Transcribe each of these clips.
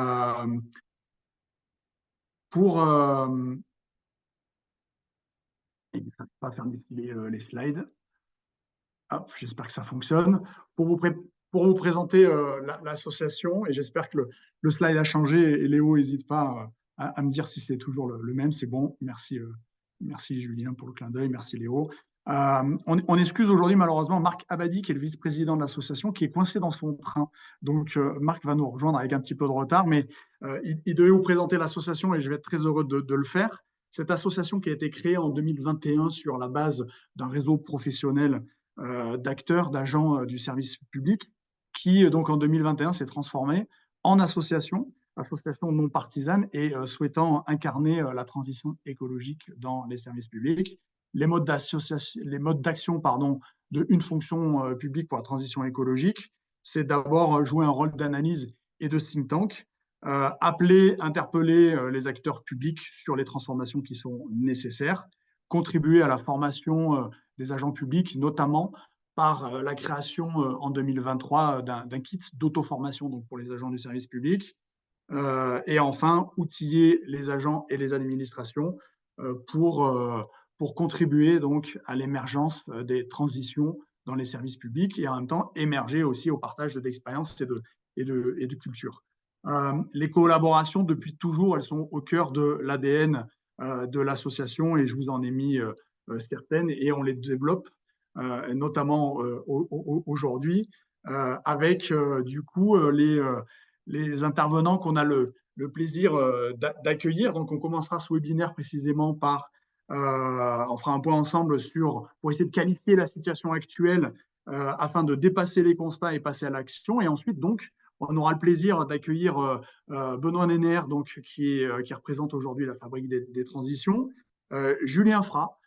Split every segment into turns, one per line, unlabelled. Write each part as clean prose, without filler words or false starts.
Euh, pour pas faire défiler les slides. Hop, j'espère que ça fonctionne. Pour vous, pour vous présenter l'association, et j'espère que le slide a changé, et Léo, n'hésite pas à me dire si c'est toujours le même. C'est bon. Merci, merci Julien pour le clin d'œil. Merci Léo. On excuse aujourd'hui malheureusement Marc Abadi, qui est le vice-président de l'association, qui est coincé dans son train. Donc Marc va nous rejoindre avec un petit peu de retard, mais il devait vous présenter l'association et je vais être très heureux de le faire. Cette association qui a été créée en 2021 sur la base d'un réseau professionnel d'acteurs, d'agents du service public, qui donc en 2021 s'est transformé en association, association non partisane et souhaitant incarner la transition écologique dans les services publics. Les modes d'action d'une fonction publique pour la transition écologique, c'est d'abord jouer un rôle d'analyse et de think tank, appeler, interpeller les acteurs publics sur les transformations qui sont nécessaires, contribuer à la formation des agents publics, notamment par la création en 2023 d'un kit d'auto-formation donc pour les agents du service public. Et enfin, outiller les agents et les administrations pour contribuer donc à l'émergence des transitions dans les services publics et en même temps émerger aussi au partage d'expériences et de culture. Les collaborations, depuis toujours, elles sont au cœur de l'ADN de l'association et je vous en ai mis certaines et on les développe notamment aujourd'hui avec du coup les intervenants qu'on a le plaisir d'accueillir. Donc on commencera ce webinaire précisément par on fera un point ensemble pour essayer de qualifier la situation actuelle afin de dépasser les constats et passer à l'action. Et ensuite, donc, on aura le plaisir d'accueillir Benoît Nenner, donc, qui représente aujourd'hui la Fabrique des Transitions, Julien Frat,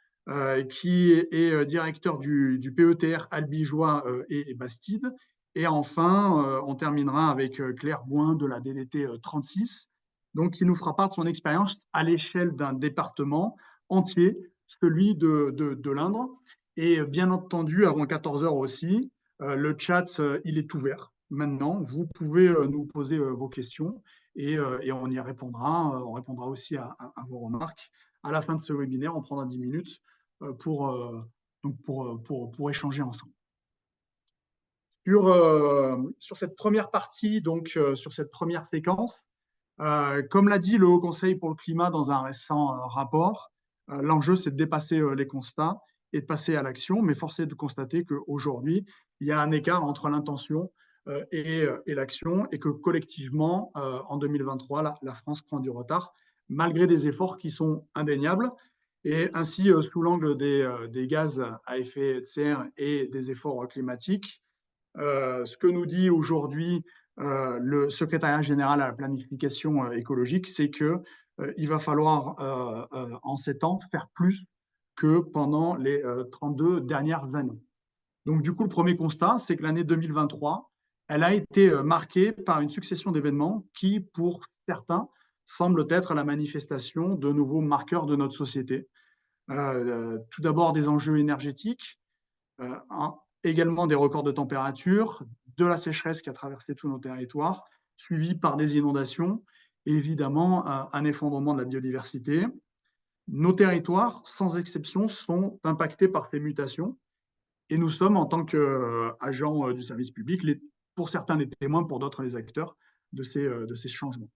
qui est directeur du PETR Albigeois et Bastide. Et enfin, on terminera avec Claire Bouin de la DDT 36, donc, qui nous fera part de son expérience à l'échelle d'un département entier, celui de l'Indre. Et bien entendu, avant 14 heures aussi, le chat, il est ouvert. Maintenant, vous pouvez nous poser vos questions et on y répondra. On répondra aussi à vos remarques. À la fin de ce webinaire, on prendra 10 minutes pour échanger ensemble. Sur cette première partie, donc sur cette première séquence, comme l'a dit le Haut Conseil pour le climat dans un récent rapport, l'enjeu, c'est de dépasser les constats et de passer à l'action, mais force est de constater qu'aujourd'hui, il y a un écart entre l'intention et l'action et que collectivement, en 2023, la France prend du retard, malgré des efforts qui sont indéniables. Et ainsi, sous l'angle des gaz à effet de serre et des efforts climatiques, ce que nous dit aujourd'hui le secrétariat général à la planification écologique, c'est qu'il va falloir, en 7 ans, faire plus que pendant les 32 dernières années. Donc, du coup, le premier constat, c'est que l'année 2023, elle a été marquée par une succession d'événements qui, pour certains, semblent être la manifestation de nouveaux marqueurs de notre société. Tout d'abord, des enjeux énergétiques, également des records de température, de la sécheresse qui a traversé tous nos territoires, suivi par des inondations et évidemment un effondrement de la biodiversité. Nos territoires, sans exception, sont impactés par ces mutations et nous sommes, en tant qu'agents du service public, pour certains les témoins, pour d'autres les acteurs de ces changements.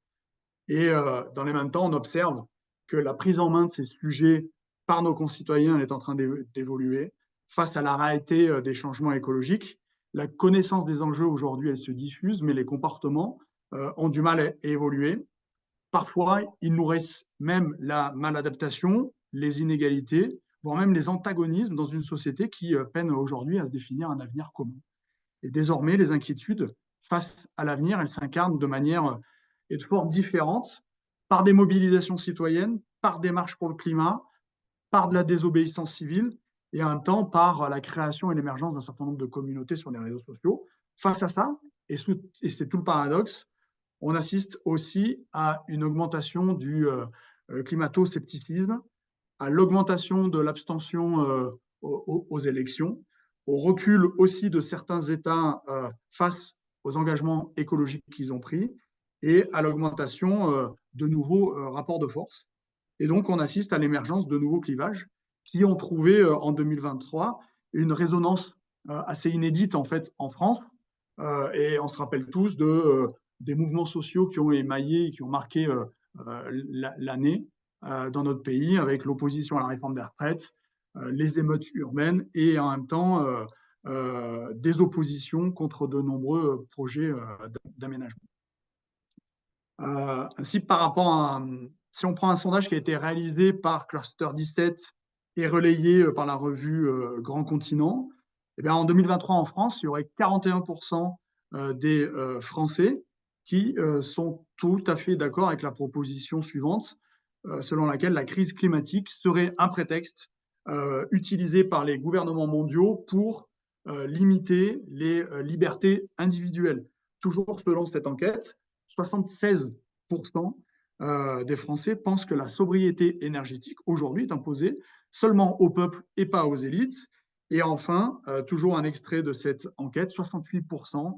Et dans les mêmes temps, on observe que la prise en main de ces sujets par nos concitoyens est en train d'évoluer face à la réalité des changements écologiques. La connaissance des enjeux aujourd'hui, elle se diffuse, mais les comportements ont du mal à évoluer. Parfois, il nous reste même la maladaptation, les inégalités, voire même les antagonismes dans une société qui peine aujourd'hui à se définir un avenir commun. Et désormais, les inquiétudes face à l'avenir, elles s'incarnent de manière et de forme différentes, par des mobilisations citoyennes, par des marches pour le climat, par de la désobéissance civile, et en même temps par la création et l'émergence d'un certain nombre de communautés sur les réseaux sociaux. Face à ça, et c'est tout le paradoxe, on assiste aussi à une augmentation du climato-scepticisme, à l'augmentation de l'abstention aux élections, au recul aussi de certains États face aux engagements écologiques qu'ils ont pris, et à l'augmentation de nouveaux rapports de force. Et donc, on assiste à l'émergence de nouveaux clivages qui ont trouvé en 2023 une résonance assez inédite en fait en France. Et on se rappelle tous des mouvements sociaux qui ont émaillé, qui ont marqué l'année dans notre pays, avec l'opposition à la réforme des retraites, les émeutes urbaines et en même temps des oppositions contre de nombreux projets d'aménagement. Ainsi, par rapport à, si on prend un sondage qui a été réalisé par Cluster 17 et relayé par la revue Grand Continent, eh bien, en 2023 en France, il y aurait 41% des Français qui sont tout à fait d'accord avec la proposition suivante, selon laquelle la crise climatique serait un prétexte utilisé par les gouvernements mondiaux pour limiter les libertés individuelles. Toujours selon cette enquête, 76% des Français pensent que la sobriété énergétique aujourd'hui est imposée seulement au peuple et pas aux élites. Et enfin, toujours un extrait de cette enquête, 68%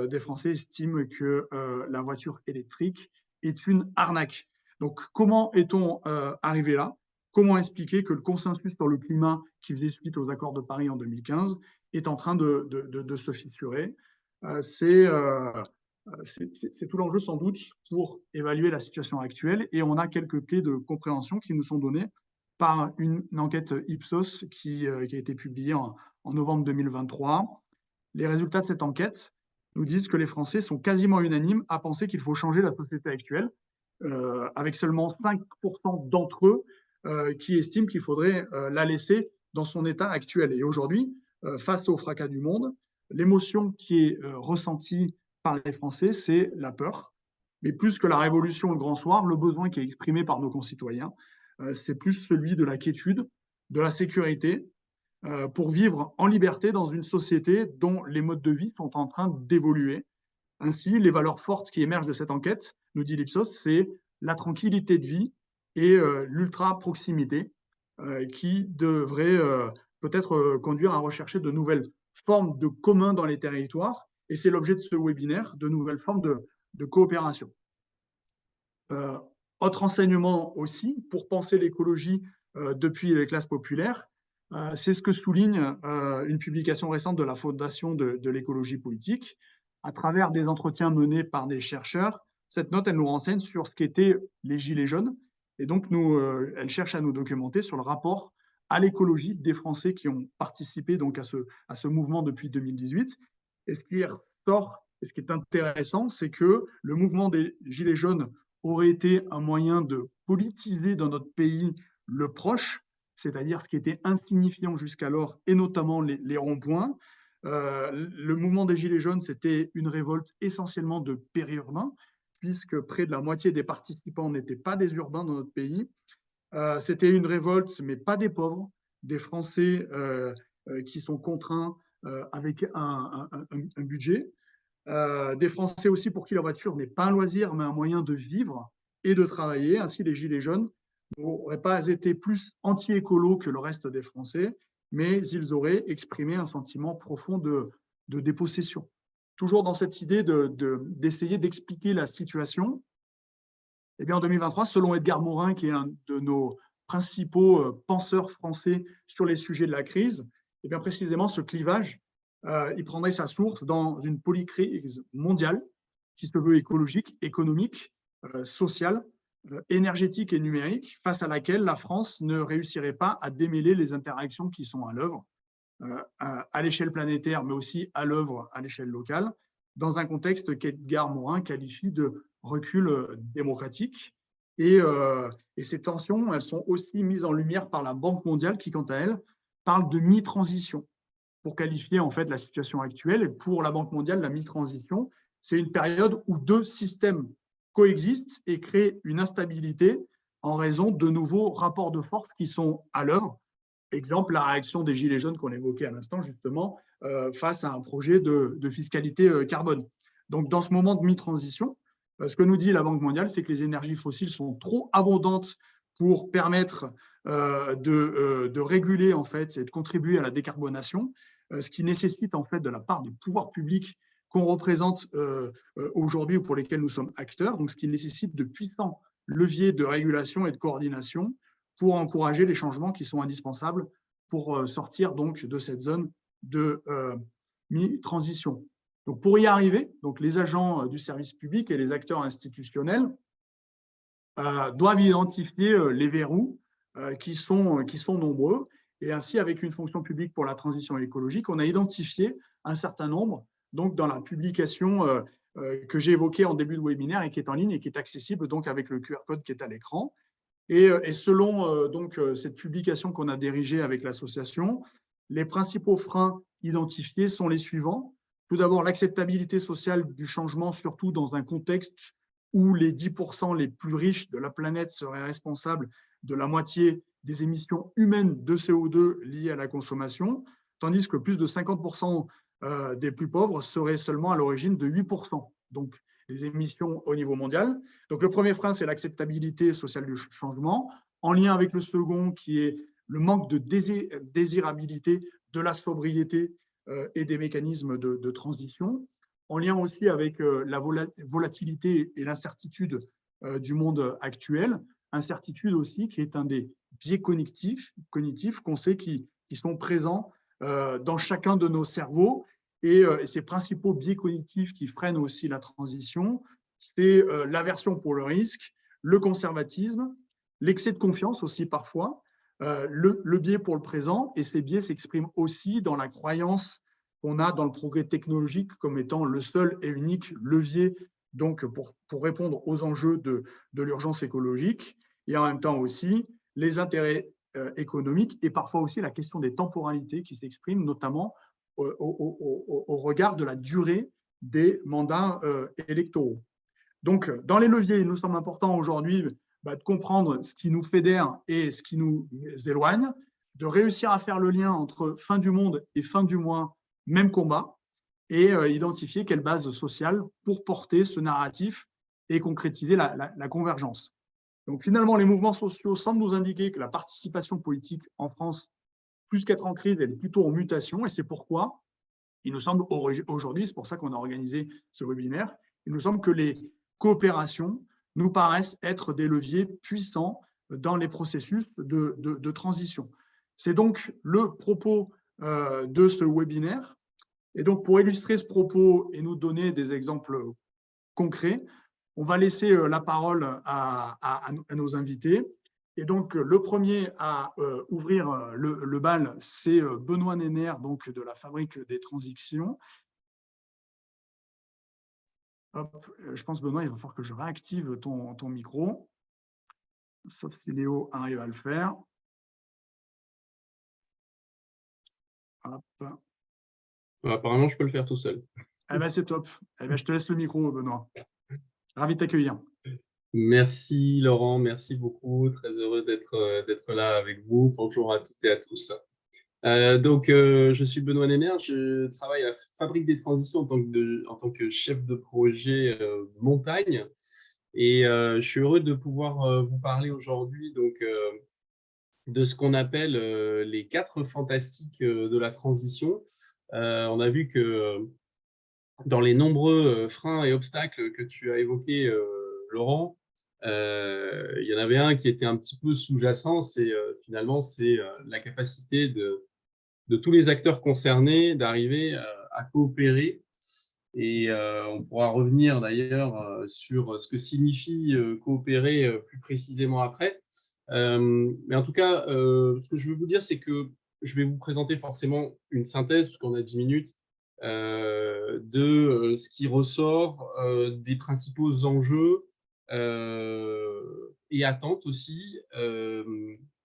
des Français estiment que la voiture électrique est une arnaque. Donc, comment est-on arrivé là? Comment expliquer que le consensus sur le climat qui faisait suite aux accords de Paris en 2015 est en train de se fissurer? C'est tout l'enjeu sans doute pour évaluer la situation actuelle et on a quelques clés de compréhension qui nous sont données par une enquête Ipsos qui a été publiée en novembre 2023. Les résultats de cette enquête nous disent que les Français sont quasiment unanimes à penser qu'il faut changer la société actuelle, avec seulement 5% d'entre eux qui estiment qu'il faudrait la laisser dans son état actuel. Et aujourd'hui, face au fracas du monde, l'émotion qui est ressentie par les Français, c'est la peur. Mais plus que la révolution, le grand soir, le besoin qui est exprimé par nos concitoyens, c'est plus celui de la quiétude, de la sécurité, pour vivre en liberté dans une société dont les modes de vie sont en train d'évoluer. Ainsi, les valeurs fortes qui émergent de cette enquête, nous dit l'Ipsos, c'est la tranquillité de vie et l'ultra-proximité qui devrait peut-être conduire à rechercher de nouvelles formes de commun dans les territoires. Et c'est l'objet de ce webinaire, de nouvelles formes de coopération. Autre enseignement aussi, pour penser l'écologie depuis les classes populaires, c'est ce que souligne une publication récente de la Fondation de l'écologie politique. À travers des entretiens menés par des chercheurs, cette note, elle nous renseigne sur ce qu'étaient les Gilets jaunes. Et donc, elle cherche à nous documenter sur le rapport à l'écologie des Français qui ont participé donc à ce mouvement depuis 2018. Et ce qui ressort, et ce qui est intéressant, c'est que le mouvement des Gilets jaunes aurait été un moyen de politiser dans notre pays le proche, c'est-à-dire ce qui était insignifiant jusqu'alors, et notamment les ronds-points. Le mouvement des Gilets jaunes, c'était une révolte essentiellement de périurbains, puisque près de la moitié des participants n'étaient pas des urbains dans notre pays. C'était une révolte, mais pas des pauvres, des Français qui sont contraints avec un budget. Des Français aussi pour qui la voiture n'est pas un loisir, mais un moyen de vivre et de travailler. Ainsi, les Gilets jaunes n'auraient pas été plus anti-écolo que le reste des Français, mais ils auraient exprimé un sentiment profond de dépossession. Toujours dans cette idée d'essayer d'expliquer la situation, eh bien, en 2023, selon Edgar Morin, qui est un de nos principaux penseurs français sur les sujets de la crise, eh bien, précisément ce clivage, il prendrait sa source dans une polycrise mondiale qui se veut écologique, économique, sociale, énergétique et numérique, face à laquelle la France ne réussirait pas à démêler les interactions qui sont à l'œuvre, à l'échelle planétaire, mais aussi à l'œuvre à l'échelle locale, dans un contexte qu'Edgar Morin qualifie de recul démocratique. Et ces tensions, elles sont aussi mises en lumière par la Banque mondiale qui, quant à elle, parle de mi-transition pour qualifier en fait la situation actuelle. Et pour la Banque mondiale, la mi-transition, c'est une période où deux systèmes coexistent et créent une instabilité en raison de nouveaux rapports de force qui sont à l'œuvre. Exemple, la réaction des Gilets jaunes qu'on évoquait à l'instant, justement, face à un projet de fiscalité carbone. Donc, dans ce moment de mi-transition, ce que nous dit la Banque mondiale, c'est que les énergies fossiles sont trop abondantes pour permettre de réguler en fait et de contribuer à la décarbonation, ce qui nécessite en fait de la part des pouvoirs publics qu'on représente aujourd'hui ou pour lesquels nous sommes acteurs, donc ce qui nécessite de puissants leviers de régulation et de coordination pour encourager les changements qui sont indispensables pour sortir donc de cette zone de mi-transition. Donc pour y arriver, donc les agents du service public et les acteurs institutionnels doivent identifier les verrous qui sont nombreux. Et ainsi, avec une fonction publique pour la transition écologique, on a identifié un certain nombre donc dans la publication que j'ai évoquée en début de webinaire et qui est en ligne et qui est accessible donc avec le QR code qui est à l'écran. Et selon donc cette publication qu'on a dirigée avec l'association, les principaux freins identifiés sont les suivants. Tout d'abord, l'acceptabilité sociale du changement, surtout dans un contexte où les 10% les plus riches de la planète seraient responsables de la moitié des émissions humaines de CO2 liées à la consommation, tandis que plus de 50% des plus pauvres seraient seulement à l'origine de 8%. Donc, des émissions au niveau mondial. Donc, le premier frein, c'est l'acceptabilité sociale du changement, en lien avec le second, qui est le manque de désirabilité de la sobriété et des mécanismes de transition, en lien aussi avec la volatilité et l'incertitude du monde actuel, incertitude aussi qui est un des biais cognitifs qu'on sait qui sont présents dans chacun de nos cerveaux. Et ces principaux biais cognitifs qui freinent aussi la transition, c'est l'aversion pour le risque, le conservatisme, l'excès de confiance aussi parfois, le biais pour le présent, et ces biais s'expriment aussi dans la croyance qu'on a dans le progrès technologique comme étant le seul et unique levier donc pour répondre aux enjeux de l'urgence écologique, et en même temps aussi les intérêts économiques et parfois aussi la question des temporalités qui s'expriment notamment au regard de la durée des mandats électoraux. Donc, dans les leviers, il nous semble important aujourd'hui de comprendre ce qui nous fédère et ce qui nous éloigne, de réussir à faire le lien entre fin du monde et fin du mois, même combat, et identifier quelle base sociale pour porter ce narratif et concrétiser la convergence. Donc, finalement, les mouvements sociaux semblent nous indiquer que la participation politique en France, plus qu'être en crise, elle est plutôt en mutation, et c'est pourquoi il nous semble aujourd'hui, c'est pour ça qu'on a organisé ce webinaire, il nous semble que les coopérations nous paraissent être des leviers puissants dans les processus de transition. C'est donc le propos de ce webinaire. Et donc, pour illustrer ce propos et nous donner des exemples concrets, on va laisser la parole à nos invités. Et donc, le premier à ouvrir le bal, c'est Benoît Néner, donc de la Fabrique des Transitions. Hop, je pense, Benoît, il va falloir que je réactive ton micro, sauf si Léo arrive à le faire. Hop.
Apparemment, je peux le faire tout seul.
Eh ben, c'est top. Eh ben, je te laisse le micro, Benoît. Ravi de t'accueillir.
Merci Laurent, merci beaucoup. Très heureux d'être là avec vous. Bonjour à toutes et à tous. Je suis Benoît Néner, je travaille à la Fabrique des Transitions en tant que chef de projet montagne. Et je suis heureux de pouvoir vous parler aujourd'hui de ce qu'on appelle les 4 fantastiques de la transition. On a vu que dans les nombreux freins et obstacles que tu as évoqués, Laurent, il y en avait un qui était un petit peu sous-jacent, finalement c'est la capacité de tous les acteurs concernés d'arriver à coopérer. Et on pourra revenir d'ailleurs sur ce que signifie coopérer plus précisément après. Mais en tout cas, ce que je veux vous dire, c'est que je vais vous présenter forcément une synthèse, puisqu'on a 10 minutes, de ce qui ressort des principaux enjeux et attentes aussi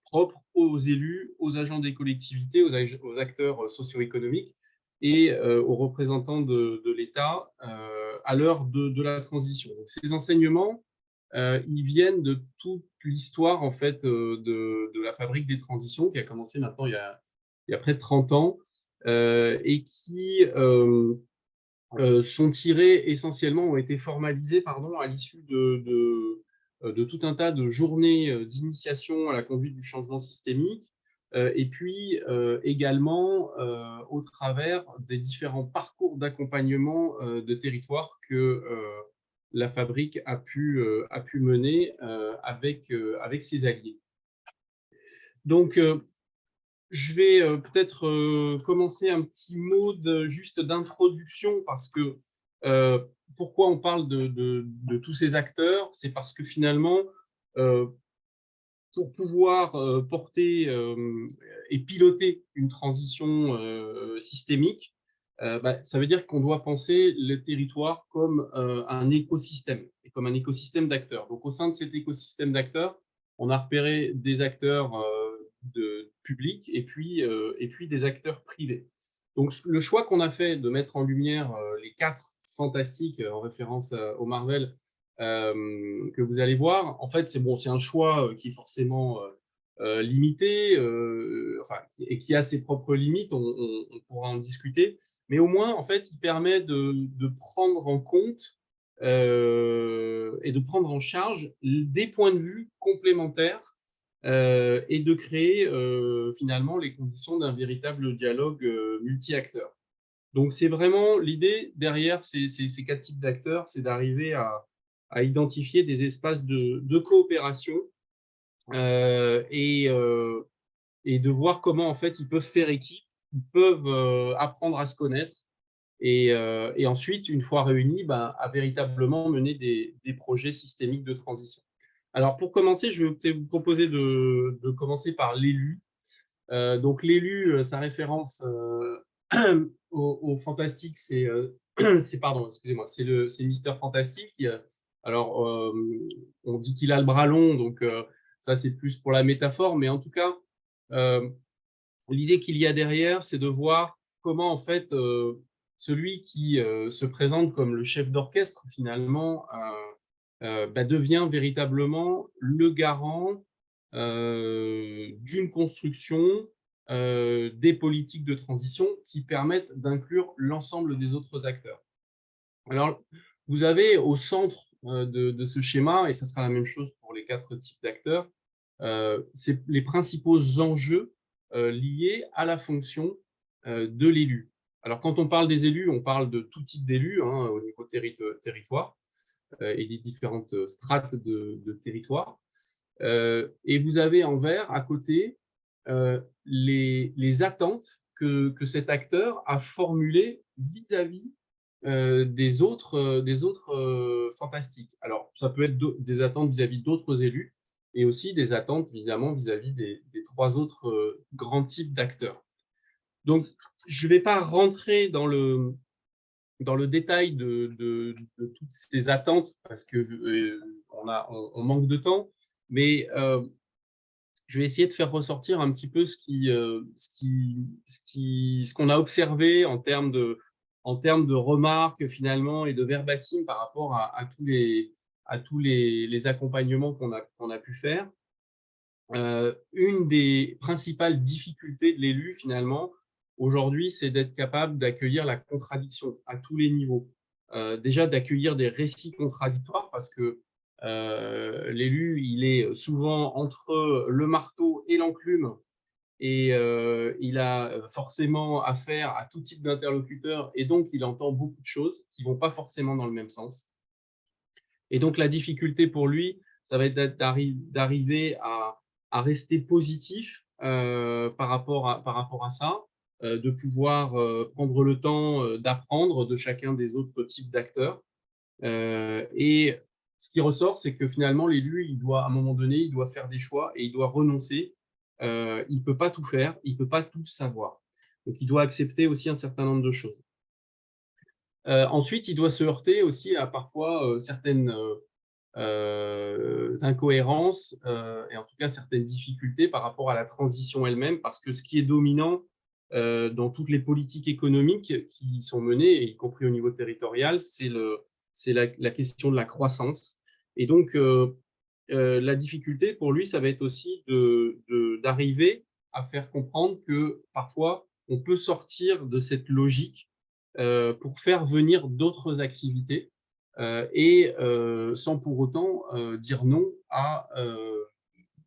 propres aux élus, aux agents des collectivités, aux acteurs socio-économiques et aux représentants de l'État à l'heure de la transition. Donc, ces enseignements, ils viennent de toute l'histoire en fait de la Fabrique des Transitions qui a commencé maintenant il y a près de 30 ans et qui sont tirés essentiellement, ont été formalisés à l'issue de tout un tas de journées d'initiation à la conduite du changement systémique, et puis également au travers des différents parcours d'accompagnement de territoire que la fabrique a pu mener avec ses alliés. Donc, je vais peut-être commencer un petit mot juste d'introduction parce que pourquoi on parle de tous ces acteurs, c'est parce que finalement, euh, pour pouvoir porter et piloter une transition systémique, ça veut dire qu'on doit penser le territoire comme un écosystème et comme un écosystème d'acteurs. Donc, au sein de cet écosystème d'acteurs, on a repéré des acteurs publics et puis des acteurs privés. Donc, le choix qu'on a fait de mettre en lumière les 4 fantastiques en référence au Marvel que vous allez voir, en fait, c'est un choix qui est forcément limité, et qui a ses propres limites, on pourra en discuter, mais au moins, en fait, il permet de prendre en compte et de prendre en charge des points de vue complémentaires et de créer finalement les conditions d'un véritable dialogue multi-acteurs. Donc, c'est vraiment l'idée derrière ces 4 types d'acteurs, c'est d'arriver à identifier des espaces de coopération et de voir comment en fait ils peuvent faire équipe, ils peuvent apprendre à se connaître et ensuite, une fois réunis, à véritablement mener des projets systémiques de transition. Alors, pour commencer, je vais vous proposer de commencer par l'élu. Donc, l'élu, sa référence au fantastique, pardon, excusez-moi, c'est Mister Fantastique. Alors, on dit qu'il a le bras long, donc ça, c'est plus pour la métaphore, mais en tout cas, euh, l'idée qu'il y a derrière, c'est de voir comment, en fait, celui qui se présente comme le chef d'orchestre, finalement, devient véritablement le garant d'une construction des politiques de transition qui permettent d'inclure l'ensemble des autres acteurs. Alors, vous avez au centre de ce schéma, et ce sera la même chose pour les 4 types d'acteurs, c'est les principaux enjeux liés à la fonction de l'élu. Alors, quand on parle des élus, on parle de tout type d'élus au niveau territoire et des différentes strates de territoire. Et vous avez en vert, à côté, les attentes que cet acteur a formulées vis-à-vis des autres fantastiques. Alors, ça peut être des attentes vis-à-vis d'autres élus et aussi des attentes, évidemment, vis-à-vis des 3 autres grands types d'acteurs. Donc, je ne vais pas rentrer dans le détail de toutes ces attentes parce que on manque de temps, mais je vais essayer de faire ressortir un petit peu ce qu'on a observé en termes de remarques finalement et de verbatim par rapport à tous les accompagnements qu'on a pu faire. Une des principales difficultés de l'élu finalement aujourd'hui, c'est d'être capable d'accueillir la contradiction à tous les niveaux. Déjà d'accueillir des récits contradictoires parce que l'élu, il est souvent entre le marteau et l'enclume et il a forcément affaire à tout type d'interlocuteurs et donc il entend beaucoup de choses qui ne vont pas forcément dans le même sens. Et donc la difficulté pour lui, ça va être d'arriver à rester positif par rapport à ça, de pouvoir prendre le temps d'apprendre de chacun des autres types d'acteurs. Et ce qui ressort, c'est que finalement, l'élu, à un moment donné, il doit faire des choix et il doit renoncer. Il ne peut pas tout faire, il ne peut pas tout savoir. Donc, il doit accepter aussi un certain nombre de choses. Ensuite, il doit se heurter aussi à parfois certaines incohérences et en tout cas certaines difficultés par rapport à la transition elle-même, parce que ce qui est dominant dans toutes les politiques économiques qui sont menées, y compris au niveau territorial, c'est la question de la croissance. Et donc, la difficulté pour lui, ça va être aussi d'arriver à faire comprendre que parfois, on peut sortir de cette logique pour faire venir d'autres activités et sans pour autant dire non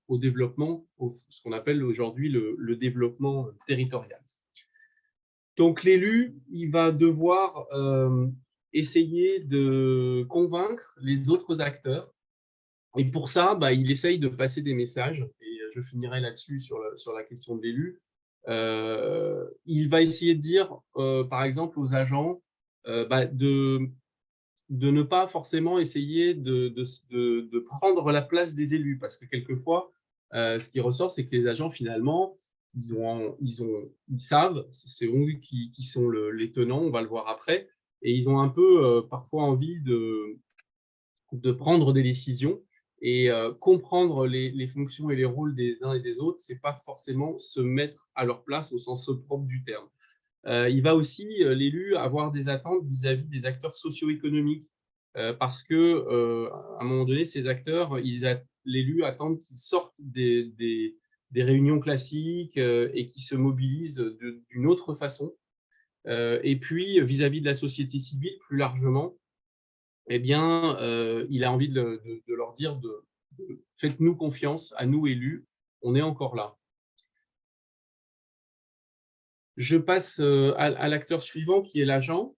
au développement, ce qu'on appelle aujourd'hui le développement territorial. Donc l'élu, il va devoir essayer de convaincre les autres acteurs. Et pour ça, il essaye de passer des messages, et je finirai là-dessus sur la question de l'élu. Il va essayer de dire, par exemple, aux agents de ne pas forcément essayer de prendre la place des élus, parce que quelquefois, ce qui ressort, c'est que les agents, finalement, ils savent, c'est eux qui sont les tenants, on va le voir après, et ils ont un peu parfois envie de prendre des décisions, et comprendre les fonctions et les rôles des uns et des autres, c'est pas forcément se mettre à leur place au sens propre du terme. Il va aussi, l'élu, avoir des attentes vis-à-vis des acteurs socio-économiques, parce que à un moment donné, ces acteurs, l'élu attend qu'ils sortent des réunions classiques et qu'ils se mobilisent d'une autre façon. Et puis, vis-à-vis de la société civile, plus largement, eh bien, il a envie de leur dire faites-nous confiance, à nous élus, on est encore là. Je passe à l'acteur suivant, qui est l'agent.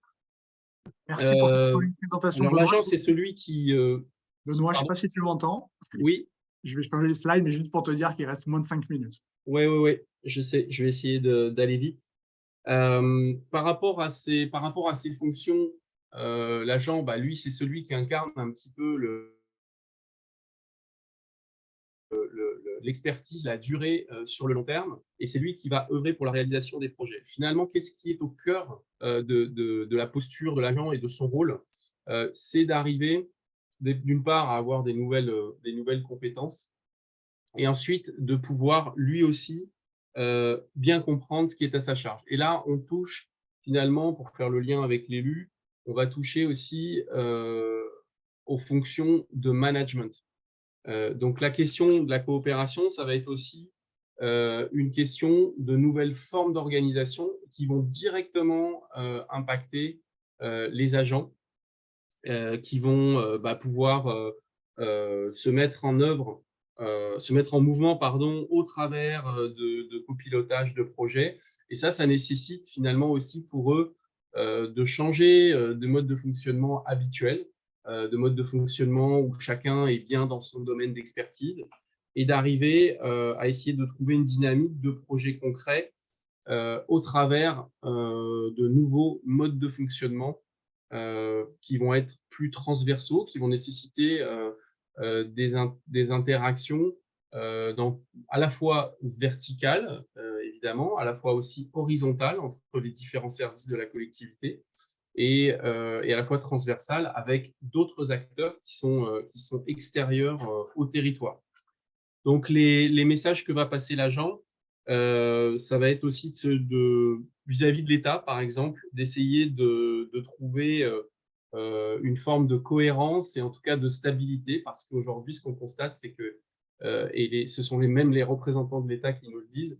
Merci pour cette présentation,
Alors,
Benoît.
l'agent, c'est celui qui…
Benoît, je ne sais pas si tu m'entends.
Oui.
Je vais changer les slides, mais juste pour te dire qu'il reste moins de 5 minutes.
Oui, je sais, je vais essayer d'aller vite. Par rapport à ses fonctions, l'agent, lui, c'est celui qui incarne un petit peu l'expertise, la durée sur le long terme, et c'est lui qui va œuvrer pour la réalisation des projets. Finalement, qu'est-ce qui est au cœur de la posture de l'agent et de son rôle? C'est d'arriver, d'une part, à avoir des nouvelles compétences, et ensuite de pouvoir lui aussi bien comprendre ce qui est à sa charge. Et là, on touche finalement, pour faire le lien avec l'élu, on va toucher aussi aux fonctions de management. Donc la question de la coopération, ça va être aussi une question de nouvelles formes d'organisation qui vont directement impacter les agents, qui vont pouvoir se mettre en mouvement, au travers de copilotage de projets. Et ça nécessite finalement aussi pour eux de changer de mode de fonctionnement habituel, de mode de fonctionnement où chacun est bien dans son domaine d'expertise, et d'arriver à essayer de trouver une dynamique de projet concret au travers de nouveaux modes de fonctionnement qui vont être plus transversaux, qui vont nécessiter des interactions à la fois verticales, évidemment, à la fois aussi horizontales entre les différents services de la collectivité, et à la fois transversales avec d'autres acteurs qui sont extérieurs au territoire. Donc, les messages que va passer l'agent, ça va être aussi vis-à-vis de l'État, par exemple, d'essayer de trouver une forme de cohérence et en tout cas de stabilité, parce qu'aujourd'hui, ce qu'on constate, c'est que, et ce sont même les représentants de l'État qui nous le disent,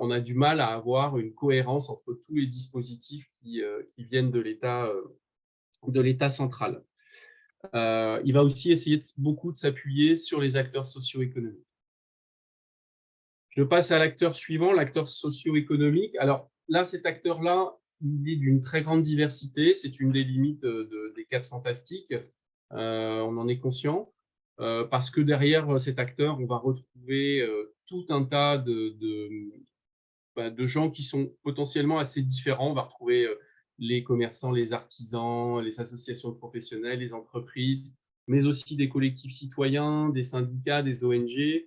on a du mal à avoir une cohérence entre tous les dispositifs qui viennent de l'État central. Il va aussi essayer beaucoup de s'appuyer sur les acteurs socio-économiques. Je passe à l'acteur suivant, l'acteur socio-économique. Alors là, cet acteur-là, il est d'une très grande diversité. C'est une des limites des 4 fantastiques. On en est conscient. Parce que derrière cet acteur, on va retrouver tout un tas de gens qui sont potentiellement assez différents. On va retrouver les commerçants, les artisans, les associations de professionnels, les entreprises, mais aussi des collectifs citoyens, des syndicats, des ONG,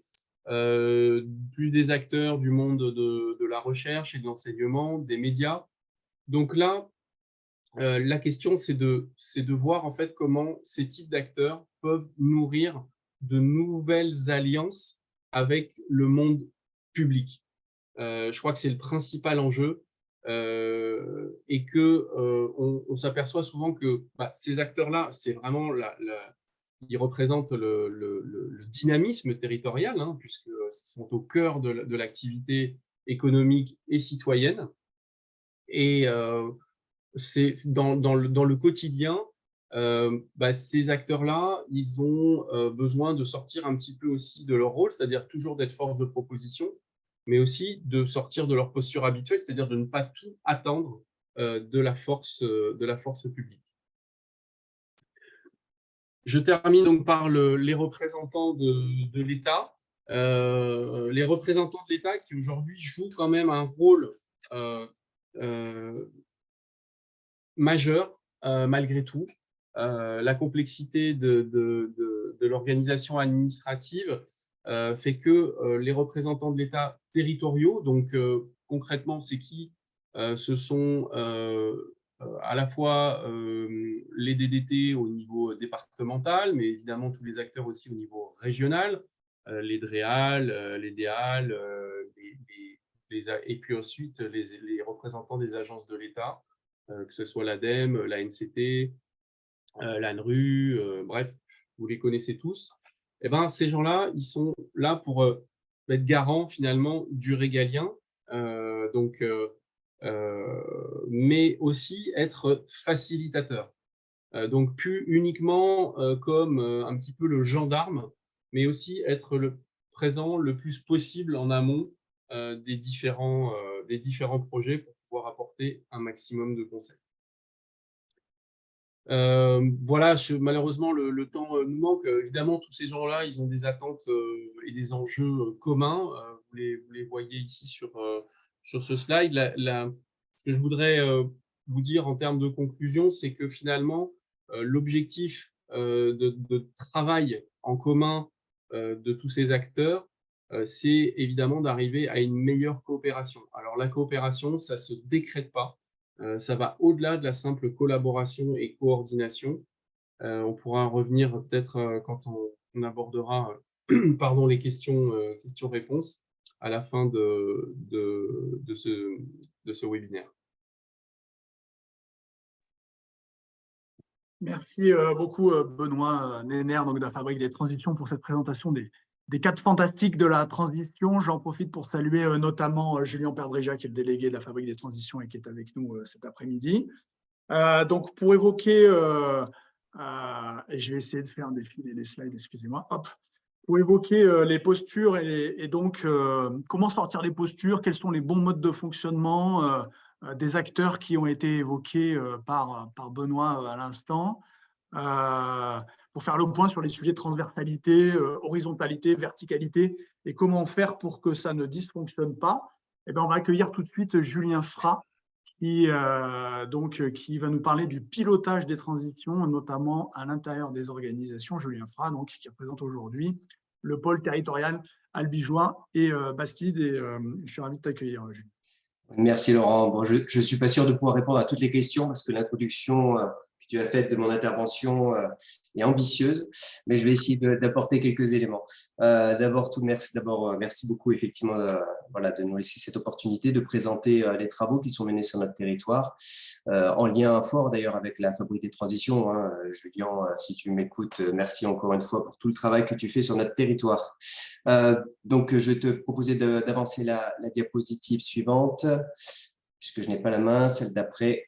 plus des acteurs du monde de la recherche et de l'enseignement, des médias. Donc là, la question, c'est de voir en fait comment ces types d'acteurs peuvent nourrir de nouvelles alliances avec le monde public. Je crois que c'est le principal enjeu, et qu'on s'aperçoit souvent que ces acteurs-là, c'est vraiment ils représentent le dynamisme territorial, puisqu'ils sont au cœur de l'activité économique et citoyenne. Et c'est dans le quotidien, ces acteurs-là, ils ont besoin de sortir un petit peu aussi de leur rôle, c'est-à-dire toujours d'être force de proposition, mais aussi de sortir de leur posture habituelle, c'est-à-dire de ne pas tout attendre de la force publique. Je termine donc par les représentants de l'État. Les représentants de l'État qui aujourd'hui jouent quand même un rôle majeur malgré tout. La complexité de l'organisation administrative fait que les représentants de l'État territoriaux, donc concrètement, c'est qui? Ce sont à la fois les DDT au niveau départemental, mais évidemment tous les acteurs aussi au niveau régional, les DREAL, les DEAL, et puis ensuite les représentants des agences de l'État, que ce soit l'ADEME, l'ANCT, l'ANRU, bref, vous les connaissez tous. Eh ben, ces gens-là, ils sont là pour être garants finalement du régalien, mais aussi être facilitateurs. Donc, plus uniquement comme un petit peu le gendarme, mais aussi être présent le plus possible en amont des différents projets pour pouvoir apporter un maximum de conseils. Voilà, malheureusement, le temps nous manque. Évidemment, tous ces gens-là, ils ont des attentes et des enjeux communs. Vous les voyez ici sur ce slide. Ce que je voudrais vous dire en termes de conclusion, c'est que finalement, l'objectif de travail en commun de tous ces acteurs, c'est évidemment d'arriver à une meilleure coopération. Alors, la coopération, ça ne se décrète pas. Ça va au-delà de la simple collaboration et coordination. On pourra revenir peut-être quand on abordera les questions-réponses à la fin de ce webinaire.
Merci beaucoup, Benoît Néner, donc de la Fabrique des Transitions, pour cette présentation des cadres fantastiques de la transition. J'en profite pour saluer notamment Julien Perdréja, qui est le délégué de la Fabrique des Transitions et qui est avec nous cet après-midi. Donc, pour évoquer, et je vais essayer de faire défiler les slides, excusez-moi, hop, pour évoquer les postures et donc comment sortir les postures, quels sont les bons modes de fonctionnement des acteurs qui ont été évoqués par Benoît à l'instant, pour faire le point sur les sujets de transversalité, horizontalité, verticalité, et comment faire pour que ça ne dysfonctionne pas. Eh bien, on va accueillir tout de suite Julien Frat, qui va nous parler du pilotage des transitions, notamment à l'intérieur des organisations. Julien Frat, donc, qui représente aujourd'hui le pôle territorial albigeois et Bastide. Et je suis ravi de t'accueillir, Julien.
Merci Laurent. Bon, je ne suis pas sûr de pouvoir répondre à toutes les questions parce que l'introduction que tu as faite de mon intervention est ambitieuse, mais je vais essayer d'apporter quelques éléments. D'abord, merci beaucoup effectivement de nous laisser cette opportunité de présenter les travaux qui sont menés sur notre territoire, en lien fort d'ailleurs avec la Fabrique des Transitions. Julien, si tu m'écoutes, merci encore une fois pour tout le travail que tu fais sur notre territoire. Donc, je vais te proposer d'avancer la diapositive suivante, puisque je n'ai pas la main, celle d'après.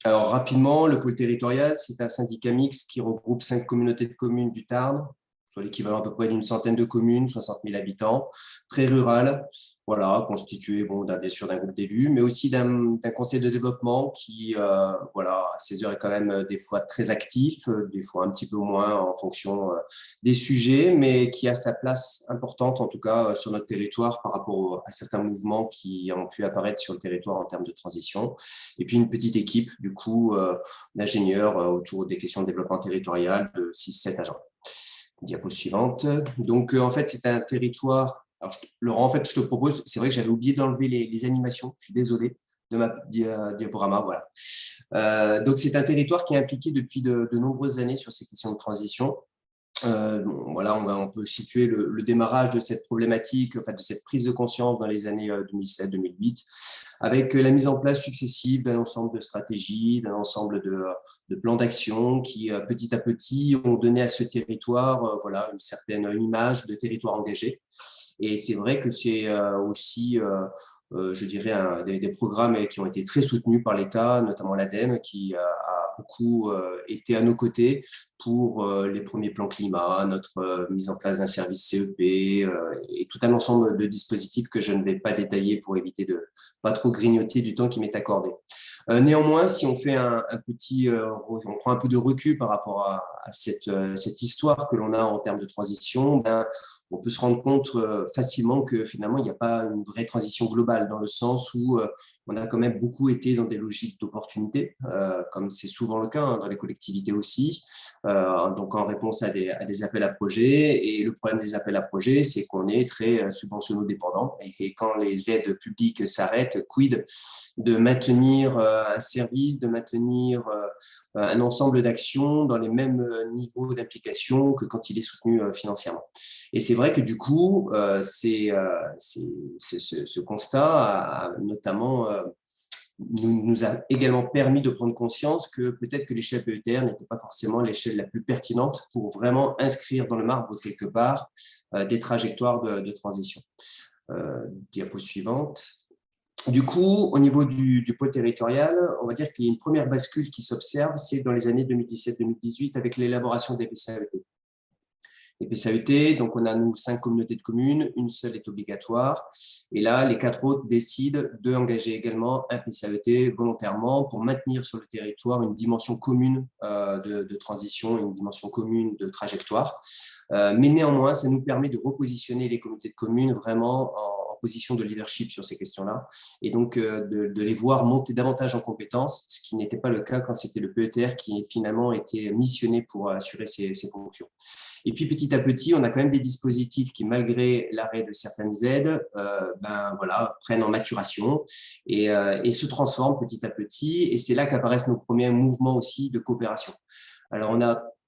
Alors, rapidement, le pôle territorial, c'est un syndicat mixte qui regroupe 5 communautés de communes du Tarn, soit l'équivalent à peu près d'une centaine de communes, 60 000 habitants, très rural, voilà, constitué bien sûr d'un groupe d'élus, mais aussi d'un conseil de développement qui, à ses heures, est quand même des fois très actif, des fois un petit peu moins en fonction des sujets, mais qui a sa place importante, en tout cas, sur notre territoire par rapport à certains mouvements qui ont pu apparaître sur le territoire en termes de transition. Et puis, une petite équipe, du coup, d'ingénieurs autour des questions de développement territorial de 6-7 agents. Diapo suivante. Donc, en fait, c'est un territoire… Alors, Laurent, en fait, je te propose… C'est vrai que j'avais oublié d'enlever les animations. Je suis désolé de ma diaporama. Voilà. Donc, c'est un territoire qui est impliqué depuis de nombreuses années sur ces questions de transition. Voilà, on peut situer le démarrage de cette problématique, de cette prise de conscience dans les années 2007-2008, avec la mise en place successive d'un ensemble de stratégies, d'un ensemble de plans d'action qui, petit à petit, ont donné à ce territoire une certaine image de territoire engagé. Et c'est vrai que c'est aussi… je dirais, des programmes qui ont été très soutenus par l'État, notamment l'ADEME, qui a beaucoup été à nos côtés pour les premiers plans climat, notre mise en place d'un service CEP et tout un ensemble de dispositifs que je ne vais pas détailler pour éviter de pas trop grignoter du temps qui m'est accordé. Néanmoins, si on fait on prend un peu de recul par rapport à cette histoire que l'on a en termes de transition, on peut se rendre compte facilement que finalement, il n'y a pas une vraie transition globale dans le sens où on a quand même beaucoup été dans des logiques d'opportunité, comme c'est souvent le cas dans les collectivités aussi, donc en réponse à des appels à projets. Et le problème des appels à projets, c'est qu'on est très subventionno-dépendant. Et quand les aides publiques s'arrêtent, quid de maintenir un service, de maintenir un ensemble d'actions dans les mêmes niveaux d'implication que quand il est soutenu financièrement. Et c'est vrai que du coup, ce constat notamment nous a également permis de prendre conscience que peut-être que l'échelle PETR n'était pas forcément l'échelle la plus pertinente pour vraiment inscrire dans le marbre quelque part des trajectoires de transition. Diapo suivante. Du coup, au niveau du pôle territorial, on va dire qu'il y a une première bascule qui s'observe, c'est dans les années 2017-2018 avec l'élaboration des PCAET. Les PCAET, donc on a nous 5 communautés de communes, une seule est obligatoire. Et là, les 4 autres décident d'engager également un PCAET volontairement pour maintenir sur le territoire une dimension commune de transition, une dimension commune de trajectoire. Mais néanmoins, ça nous permet de repositionner les communautés de communes vraiment en position de leadership sur ces questions-là, et donc de les voir monter davantage en compétences, ce qui n'était pas le cas quand c'était le PETR qui finalement était missionné pour assurer ces fonctions. Et puis petit à petit, on a quand même des dispositifs qui, malgré l'arrêt de certaines aides, prennent en maturation et se transforment petit à petit, et c'est là qu'apparaissent nos premiers mouvements aussi de coopération. Alors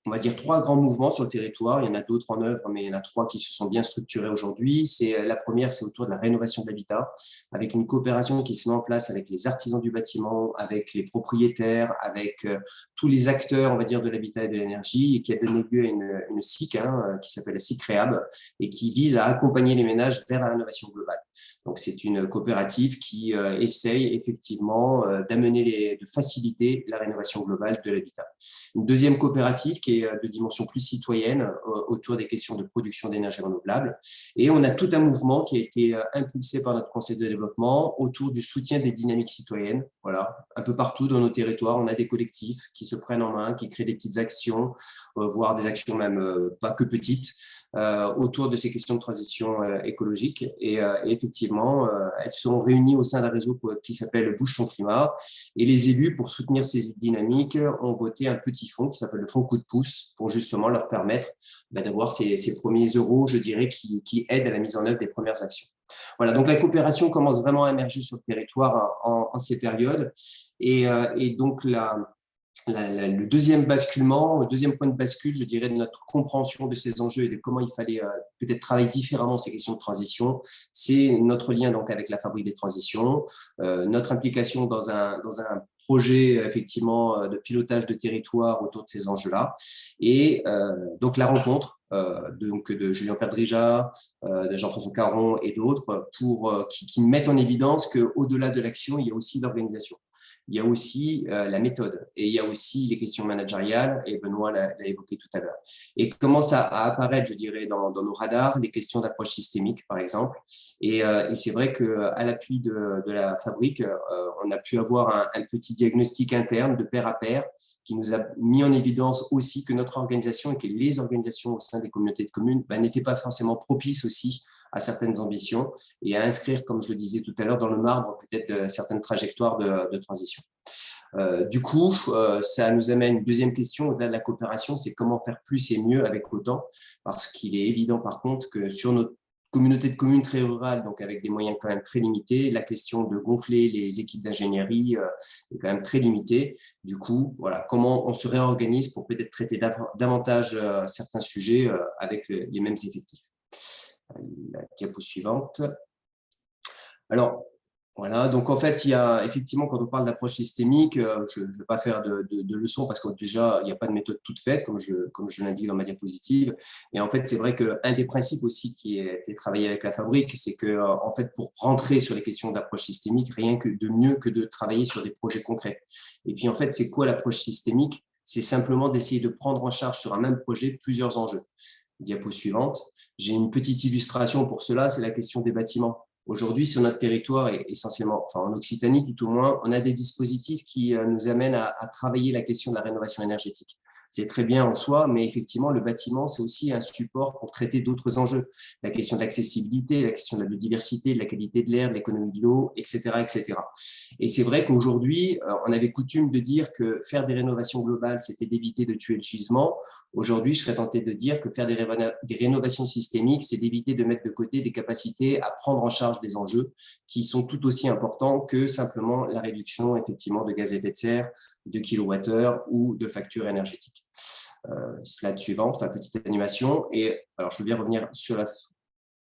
on va dire 3 grands mouvements sur le territoire. Il y en a d'autres en œuvre, mais il y en a 3 qui se sont bien structurés aujourd'hui. La première, c'est autour de la rénovation de l'habitat, avec une coopération qui se met en place avec les artisans du bâtiment, avec les propriétaires, avec tous les acteurs, on va dire, de l'habitat et de l'énergie, et qui a donné lieu à une SIC qui s'appelle la SIC Réhab, et qui vise à accompagner les ménages vers la rénovation globale. Donc, c'est une coopérative qui essaye effectivement de faciliter la rénovation globale de l'habitat. Une deuxième coopérative qui est de dimension plus citoyenne autour des questions de production d'énergie renouvelable. Et on a tout un mouvement qui a été impulsé par notre conseil de développement autour du soutien des dynamiques citoyennes. Voilà, un peu partout dans nos territoires, on a des collectifs qui se prennent en main, qui créent des petites actions, voire des actions même pas que petites, autour de ces questions de transition écologique. Et effectivement, elles sont réunies au sein d'un réseau qui s'appelle Bouge ton climat. Et les élus, pour soutenir ces dynamiques, ont voté un petit fonds qui s'appelle le fonds coup de pouce pour justement leur permettre d'avoir ces premiers euros, je dirais, qui aident à la mise en œuvre des premières actions. Voilà, donc la coopération commence vraiment à émerger sur le territoire en ces périodes. Et donc, le deuxième point de bascule, je dirais, de notre compréhension de ces enjeux et de comment il fallait peut-être travailler différemment ces questions de transition, c'est notre lien donc avec la Fabrique des transitions, notre implication dans un projet effectivement de pilotage de territoire autour de ces enjeux-là, et donc la rencontre de Julien Perdrija, de Jean-François Caron et d'autres qui mettent en évidence qu'au-delà de l'action, il y a aussi l'organisation. Il y a aussi la méthode et il y a aussi les questions managériales, et Benoît l'a évoqué tout à l'heure. Et commence à apparaître, je dirais, dans nos radars, les questions d'approche systémique, par exemple. Et c'est vrai qu'à l'appui de la fabrique, on a pu avoir un petit diagnostic interne de pair à pair qui nous a mis en évidence aussi que notre organisation et que les organisations au sein des communautés de communes n'étaient pas forcément propices aussi à certaines ambitions et à inscrire, comme je le disais tout à l'heure, dans le marbre peut-être certaines trajectoires de transition. Du coup, ça nous amène une deuxième question au-delà de la coopération, c'est comment faire plus et mieux avec autant, parce qu'il est évident par contre que sur notre communauté de communes très rurale, donc avec des moyens quand même très limités, la question de gonfler les équipes d'ingénierie est quand même très limitée. Du coup, voilà, comment on se réorganise pour peut-être traiter davantage certains sujets avec les mêmes effectifs. La diapo suivante. Alors, Voilà, donc en fait, il y a effectivement, quand on parle d'approche systémique, je ne vais pas faire de leçons parce que déjà, il n'y a pas de méthode toute faite, comme je l'indique dans ma diapositive. Et en fait, c'est vrai qu'un des principes aussi qui a été travaillé avec la fabrique, c'est que, en fait, pour rentrer sur les questions d'approche systémique, rien que de mieux que de travailler sur des projets concrets. Et puis, en fait, c'est quoi l'approche systémique? C'est simplement d'essayer de prendre en charge sur un même projet plusieurs enjeux. Diapo suivante. J'ai une petite illustration pour cela, c'est la question des bâtiments. Aujourd'hui, sur notre territoire, et essentiellement, enfin en Occitanie tout au moins, on a des dispositifs qui nous amènent à travailler la question de la rénovation énergétique. C'est très bien en soi, mais effectivement, le bâtiment, c'est aussi un support pour traiter d'autres enjeux. La question de l'accessibilité, la question de la biodiversité, de la qualité de l'air, de l'économie de l'eau, etc., etc. Et c'est vrai qu'aujourd'hui, on avait coutume de dire que faire des rénovations globales, c'était d'éviter de tuer le gisement. Aujourd'hui, je serais tenté de dire que faire des rénovations systémiques, c'est d'éviter de mettre de côté des capacités à prendre en charge des enjeux qui sont tout aussi importants que simplement la réduction effectivement de gaz à effet de serre, de kilowattheures ou de factures énergétiques. Slide suivante, enfin, petite animation. Et alors, je veux bien revenir sur la...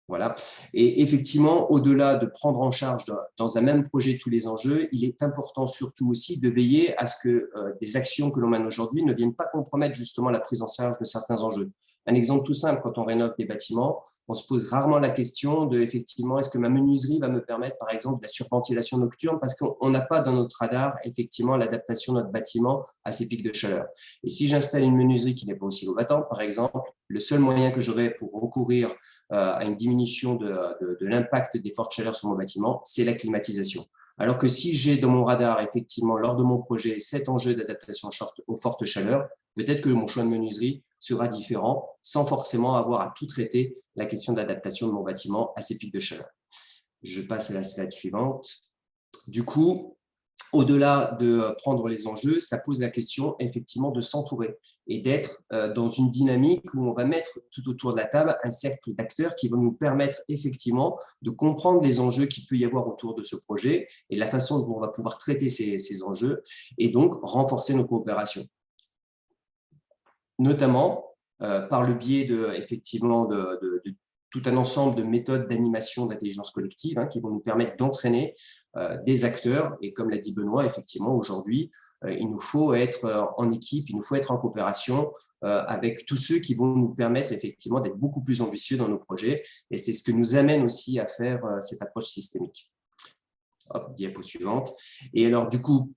Voilà. Et effectivement, au-delà de prendre en charge dans un même projet tous les enjeux, il est important surtout aussi de veiller à ce que des actions que l'on mène aujourd'hui ne viennent pas compromettre justement la prise en charge de certains enjeux. Un exemple tout simple, quand on rénove des bâtiments, on se pose rarement la question de, effectivement, est-ce que ma menuiserie va me permettre, par exemple, de la surventilation nocturne, parce qu'on n'a pas dans notre radar, effectivement, l'adaptation de notre bâtiment à ces pics de chaleur. Et si j'installe une menuiserie qui n'est pas aussi battante, par exemple, le seul moyen que j'aurai pour recourir à une diminution de l'impact des fortes chaleurs sur mon bâtiment, c'est la climatisation. Alors que si j'ai dans mon radar, effectivement, lors de mon projet, cet enjeu d'adaptation aux fortes chaleurs, peut-être que mon choix de menuiserie sera différent sans forcément avoir à tout traiter la question d'adaptation de mon bâtiment à ces pics de chaleur. Je passe à la slide suivante. Du coup, au-delà de prendre les enjeux, ça pose la question effectivement de s'entourer et d'être dans une dynamique où on va mettre tout autour de la table un cercle d'acteurs qui vont nous permettre effectivement de comprendre les enjeux qu'il peut y avoir autour de ce projet et la façon dont on va pouvoir traiter ces enjeux et donc renforcer nos coopérations. Notamment par le biais effectivement de tout un ensemble de méthodes d'animation d'intelligence collective qui vont nous permettre d'entraîner des acteurs. Et comme l'a dit Benoît, effectivement, aujourd'hui, il nous faut être en équipe, il nous faut être en coopération avec tous ceux qui vont nous permettre effectivement d'être beaucoup plus ambitieux dans nos projets. Et c'est ce que nous amène aussi à faire cette approche systémique. Hop, diapo suivante. Et alors, du coup,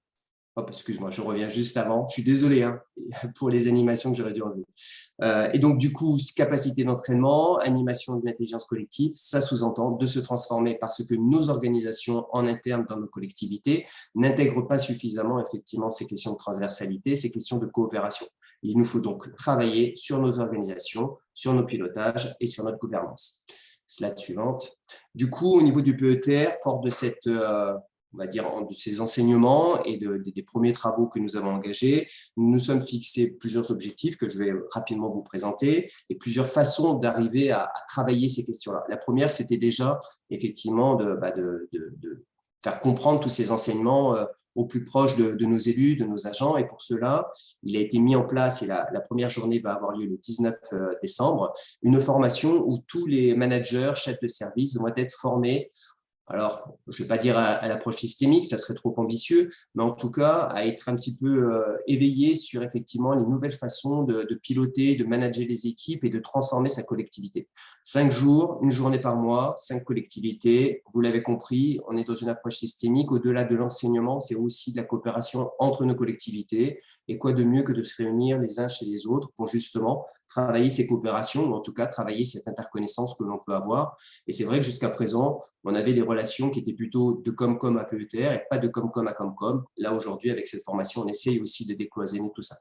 hop, excuse-moi, je reviens juste avant. Je suis désolé pour les animations que j'aurais dû enlever. Et donc, du coup, capacité d'entraînement, animation de l'intelligence collective, ça sous-entend de se transformer parce que nos organisations en interne dans nos collectivités n'intègrent pas suffisamment, effectivement, ces questions de transversalité, ces questions de coopération. Il nous faut donc travailler sur nos organisations, sur nos pilotages et sur notre gouvernance. Slide suivante. Du coup, au niveau du PETR, fort de cette... on va dire, de ces enseignements et des premiers travaux que nous avons engagés, nous nous sommes fixés plusieurs objectifs que je vais rapidement vous présenter et plusieurs façons d'arriver à travailler ces questions-là. La première, c'était déjà effectivement de faire comprendre tous ces enseignements au plus proche de nos élus, de nos agents. Et pour cela, il a été mis en place, et la première journée va avoir lieu le 19 décembre, une formation où tous les managers, chefs de service vont être formés. Alors, je ne vais pas dire à l'approche systémique, ça serait trop ambitieux, mais en tout cas, à être un petit peu éveillé sur effectivement les nouvelles façons de piloter, de manager les équipes et de transformer sa collectivité. 5 jours, une journée par mois, 5 collectivités. Vous l'avez compris, on est dans une approche systémique. Au-delà de l'enseignement, c'est aussi de la coopération entre nos collectivités. Et quoi de mieux que de se réunir les uns chez les autres pour justement travailler ces coopérations, ou en tout cas travailler cette interconnaissance que l'on peut avoir. Et c'est vrai que jusqu'à présent, on avait des relations qui étaient plutôt de Comcom à PETR et pas de Comcom à Comcom. Là, aujourd'hui, avec cette formation, on essaye aussi de décloisonner tout ça.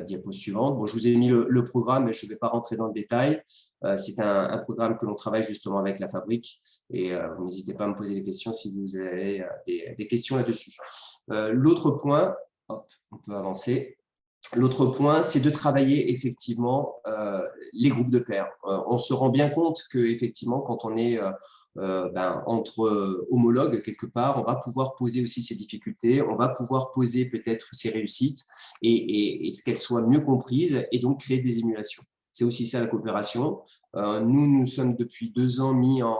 Diapo suivante. Bon, je vous ai mis le programme, mais je ne vais pas rentrer dans le détail. C'est un programme que l'on travaille justement avec la fabrique. Et n'hésitez pas à me poser des questions si vous avez des questions là-dessus. L'autre point, hop, on peut avancer. L'autre point, c'est de travailler effectivement les groupes de pairs. On se rend bien compte qu'effectivement, quand on est entre homologues quelque part, on va pouvoir poser aussi ses difficultés, on va pouvoir poser peut-être ses réussites et qu'elles soient mieux comprises et donc créer des émulations. C'est aussi ça la coopération. Nous sommes depuis 2 ans mis en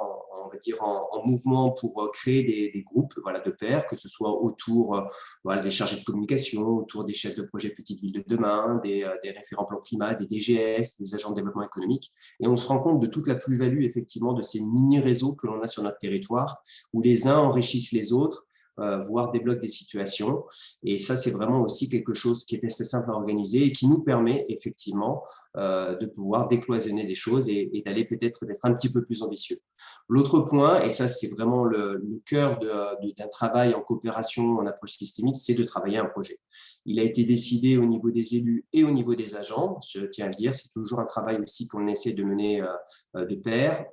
on va dire, en mouvement pour créer des groupes voilà, de pairs, que ce soit autour voilà, des chargés de communication, autour des chefs de projet Petites Villes de demain, des référents plan climat, des DGS, des agents de développement économique. Et on se rend compte de toute la plus-value, effectivement, de ces mini-réseaux que l'on a sur notre territoire, où les uns enrichissent les autres, voire débloquent des situations. Et ça, c'est vraiment aussi quelque chose qui est assez simple à organiser et qui nous permet effectivement de pouvoir décloisonner des choses et d'aller peut-être d'être un petit peu plus ambitieux. L'autre point, et ça, c'est vraiment le cœur d'un travail en coopération, en approche systémique, c'est de travailler un projet. Il a été décidé au niveau des élus et au niveau des agents, je tiens à le dire, c'est toujours un travail aussi qu'on essaie de mener de pair.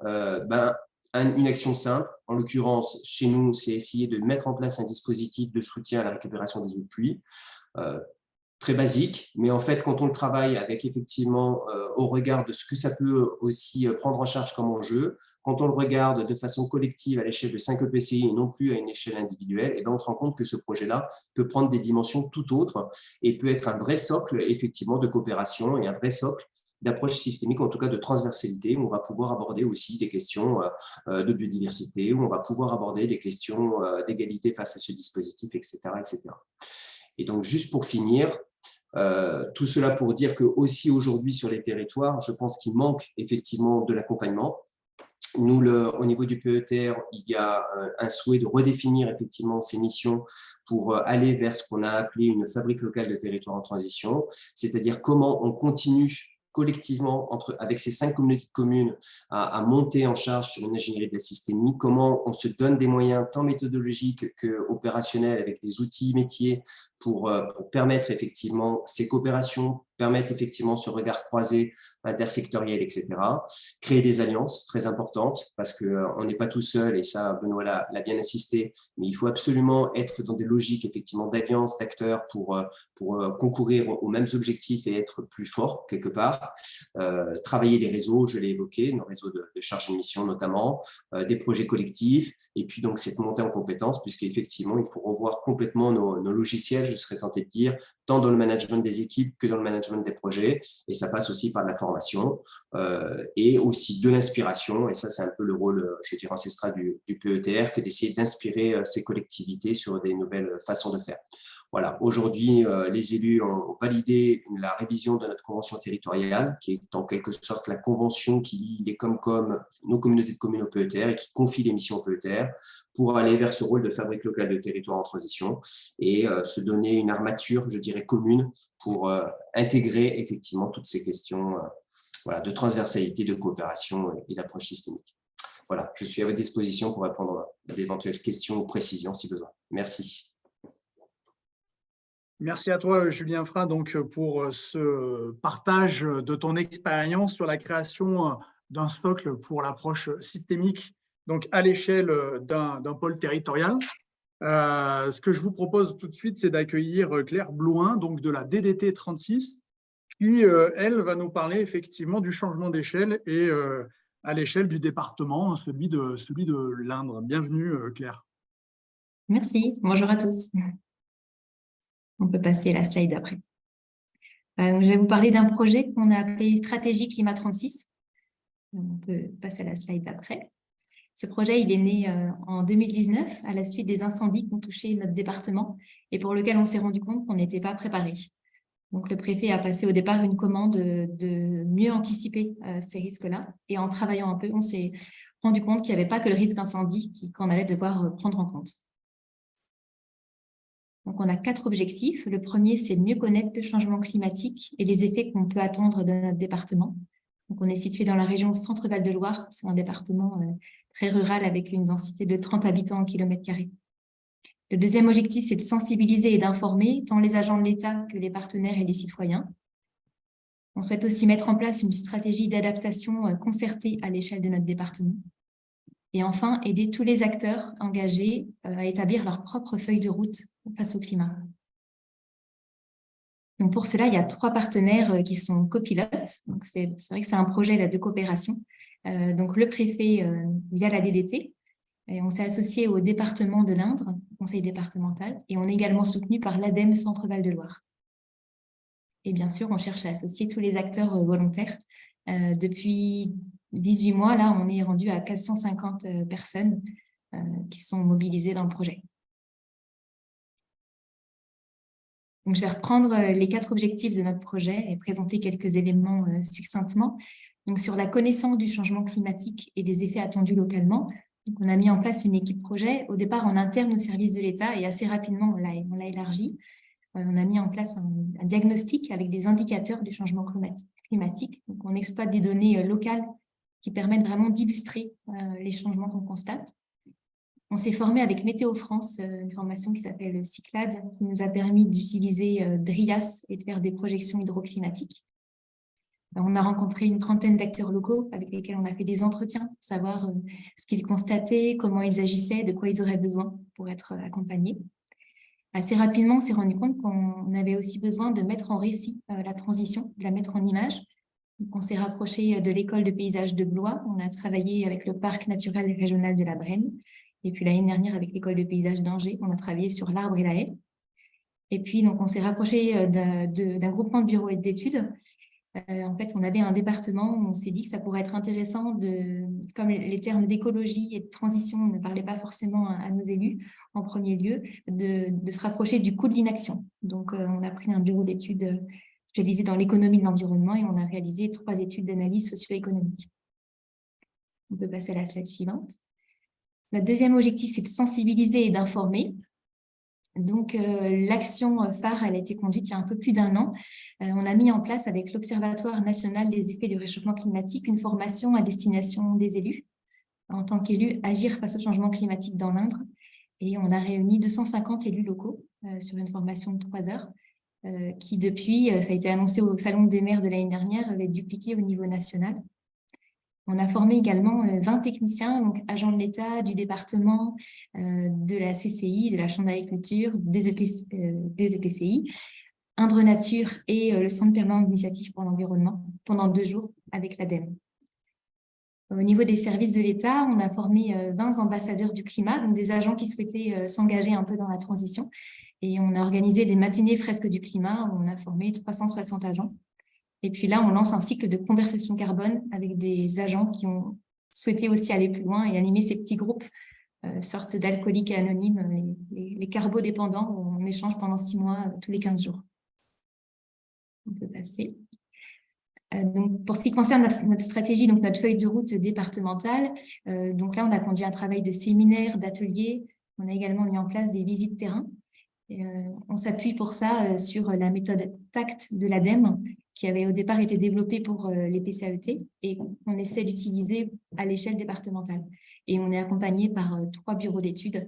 Une action simple, en l'occurrence, chez nous, c'est essayer de mettre en place un dispositif de soutien à la récupération des eaux de pluie, très basique, mais en fait, quand on le travaille avec effectivement au regard de ce que ça peut aussi prendre en charge comme enjeu, quand on le regarde de façon collective à l'échelle de 5 EPCI et non plus à une échelle individuelle, et bien on se rend compte que ce projet-là peut prendre des dimensions tout autres et peut être un vrai socle effectivement de coopération et un vrai socle d'approche systémique, en tout cas de transversalité, où on va pouvoir aborder aussi des questions de biodiversité, où on va pouvoir aborder des questions d'égalité face à ce dispositif, etc., etc. Et donc, juste pour finir, tout cela pour dire que aussi aujourd'hui sur les territoires, je pense qu'il manque effectivement de l'accompagnement. Nous, au niveau du PETR, il y a un souhait de redéfinir effectivement ces missions pour aller vers ce qu'on a appelé une fabrique locale de territoire en transition, c'est-à-dire comment on continue collectivement avec ces 5 communautés de communes à monter en charge sur une ingénierie de la systémie, comment on se donne des moyens tant méthodologiques qu'opérationnels avec des outils métiers pour permettre effectivement ces coopérations, permettre effectivement ce regard croisé intersectoriel, etc. Créer des alliances, très importantes, parce qu'on n'est pas tout seul, et ça, Benoît l'a bien insisté, mais il faut absolument être dans des logiques effectivement d'alliances, d'acteurs pour concourir aux mêmes objectifs et être plus fort quelque part. Travailler des réseaux, je l'ai évoqué, nos réseaux de charge de mission notamment, des projets collectifs, et puis donc cette montée en compétences, puisqu'effectivement, il faut revoir complètement nos logiciels, je serais tenté de dire, tant dans le management des équipes que dans le management des projets, et ça passe aussi par de la formation et aussi de l'inspiration, et ça c'est un peu le rôle, je dirais, ancestral du PETR, que d'essayer d'inspirer ces collectivités sur des nouvelles façons de faire. Voilà, aujourd'hui, les élus ont validé la révision de notre convention territoriale, qui est en quelque sorte la convention qui lie les Comcom, nos communautés de communes au PETR et qui confie les missions au PETR pour aller vers ce rôle de fabrique locale de territoire en transition et se donner une armature, je dirais, commune pour intégrer effectivement toutes ces questions voilà, de transversalité, de coopération et d'approche systémique. Voilà, je suis à votre disposition pour répondre à d'éventuelles questions ou précisions si besoin. Merci.
Merci à toi, Julien Frein, donc, pour ce partage de ton expérience sur la création d'un socle pour l'approche systémique, donc à l'échelle d'un pôle territorial. Ce que je vous propose tout de suite, c'est d'accueillir Claire Blouin, donc de la DDT 36, qui, elle, va nous parler effectivement du changement d'échelle et à l'échelle du département, celui de l'Indre. Bienvenue, Claire.
Merci, bonjour à tous. On peut passer la slide après. Donc, je vais vous parler d'un projet qu'on a appelé Stratégie Climat 36. On peut passer à la slide après. Ce projet, il est né en 2019 à la suite des incendies qui ont touché notre département et pour lequel on s'est rendu compte qu'on n'était pas préparé. Donc, le préfet a passé au départ une commande de mieux anticiper ces risques-là. Et en travaillant un peu, on s'est rendu compte qu'il n'y avait pas que le risque incendie qu'on allait devoir prendre en compte. Donc, on a 4 objectifs. Le premier, c'est de mieux connaître le changement climatique et les effets qu'on peut attendre de notre département. Donc, on est situé dans la région Centre-Val de Loire. C'est un département très rural avec une densité de 30 habitants au kilomètre carré. Le deuxième objectif, c'est de sensibiliser et d'informer tant les agents de l'État que les partenaires et les citoyens. On souhaite aussi mettre en place une stratégie d'adaptation concertée à l'échelle de notre département. Et enfin, aider tous les acteurs engagés à établir leur propre feuille de route face au climat. Donc pour cela, il y a 3 partenaires qui sont copilotes. Donc c'est vrai que c'est un projet là, de coopération. Donc le préfet via la DDT. Et on s'est associé au département de l'Indre, conseil départemental, et on est également soutenu par l'ADEME Centre-Val de Loire. Et bien sûr, on cherche à associer tous les acteurs volontaires. Depuis 18 mois, là, on est rendu à 450 personnes qui sont mobilisées dans le projet. Donc, je vais reprendre les 4 objectifs de notre projet et présenter quelques éléments succinctement. Donc, sur la connaissance du changement climatique et des effets attendus localement, donc, on a mis en place une équipe projet, au départ en interne au service de l'État, et assez rapidement, on l'a élargi. On a mis en place un diagnostic avec des indicateurs du changement climatique. Donc, on exploite des données locales qui permettent vraiment d'illustrer les changements qu'on constate. On s'est formé avec Météo France, une formation qui s'appelle Cyclade, qui nous a permis d'utiliser DRIAS et de faire des projections hydroclimatiques. On a rencontré une trentaine d'acteurs locaux avec lesquels on a fait des entretiens pour savoir ce qu'ils constataient, comment ils agissaient, de quoi ils auraient besoin pour être accompagnés. Assez rapidement, on s'est rendu compte qu'on avait aussi besoin de mettre en récit la transition, de la mettre en image. Donc, on s'est rapproché de l'école de paysage de Blois. On a travaillé avec le parc naturel régional de la Brenne. Et puis l'année dernière, avec l'école de paysage d'Angers, on a travaillé sur l'arbre et la haie. Et puis, donc, on s'est rapproché d'un groupement de bureaux et d'études. En fait, on avait un département où on s'est dit que ça pourrait être intéressant, comme les termes d'écologie et de transition ne parlaient pas forcément à nos élus, en premier lieu, de se rapprocher du coût de l'inaction. Donc, on a pris un bureau d'études spécialisé dans l'économie de l'environnement et on a réalisé 3 études d'analyse socio-économique. On peut passer à la slide suivante. Le deuxième objectif, c'est de sensibiliser et d'informer. Donc, l'action phare, elle a été conduite il y a un peu plus d'1 an. On a mis en place avec l'Observatoire national des effets du réchauffement climatique une formation à destination des élus. En tant qu'élus, agir face au changement climatique dans l'Indre. Et on a réuni 250 élus locaux sur une formation de 3 heures qui, depuis, ça a été annoncé au Salon des maires de l'année dernière, va être dupliqué au niveau national. On a formé également 20 techniciens, donc agents de l'État, du département, de la CCI, de la Chambre d'agriculture, des EPCI, Indre Nature et le Centre permanent d'initiative pour l'environnement pendant 2 jours avec l'ADEME. Au niveau des services de l'État, on a formé 20 ambassadeurs du climat, donc des agents qui souhaitaient s'engager un peu dans la transition. Et on a organisé des matinées fresques du climat où on a formé 360 agents. Et puis là, on lance un cycle de conversation carbone avec des agents qui ont souhaité aussi aller plus loin et animer ces petits groupes, sortes d'alcooliques et anonymes, les carbodépendants, où on échange pendant 6 mois, tous les 15 jours. On peut passer. Donc, pour ce qui concerne notre stratégie, donc notre feuille de route départementale, donc là, on a conduit un travail de séminaire, d'atelier. On a également mis en place des visites terrain. On s'appuie pour ça sur la méthode TACT de l'ADEME, qui avait au départ été développée pour les PCAET et qu'on essaie d'utiliser à l'échelle départementale. Et on est accompagné par 3 bureaux d'études.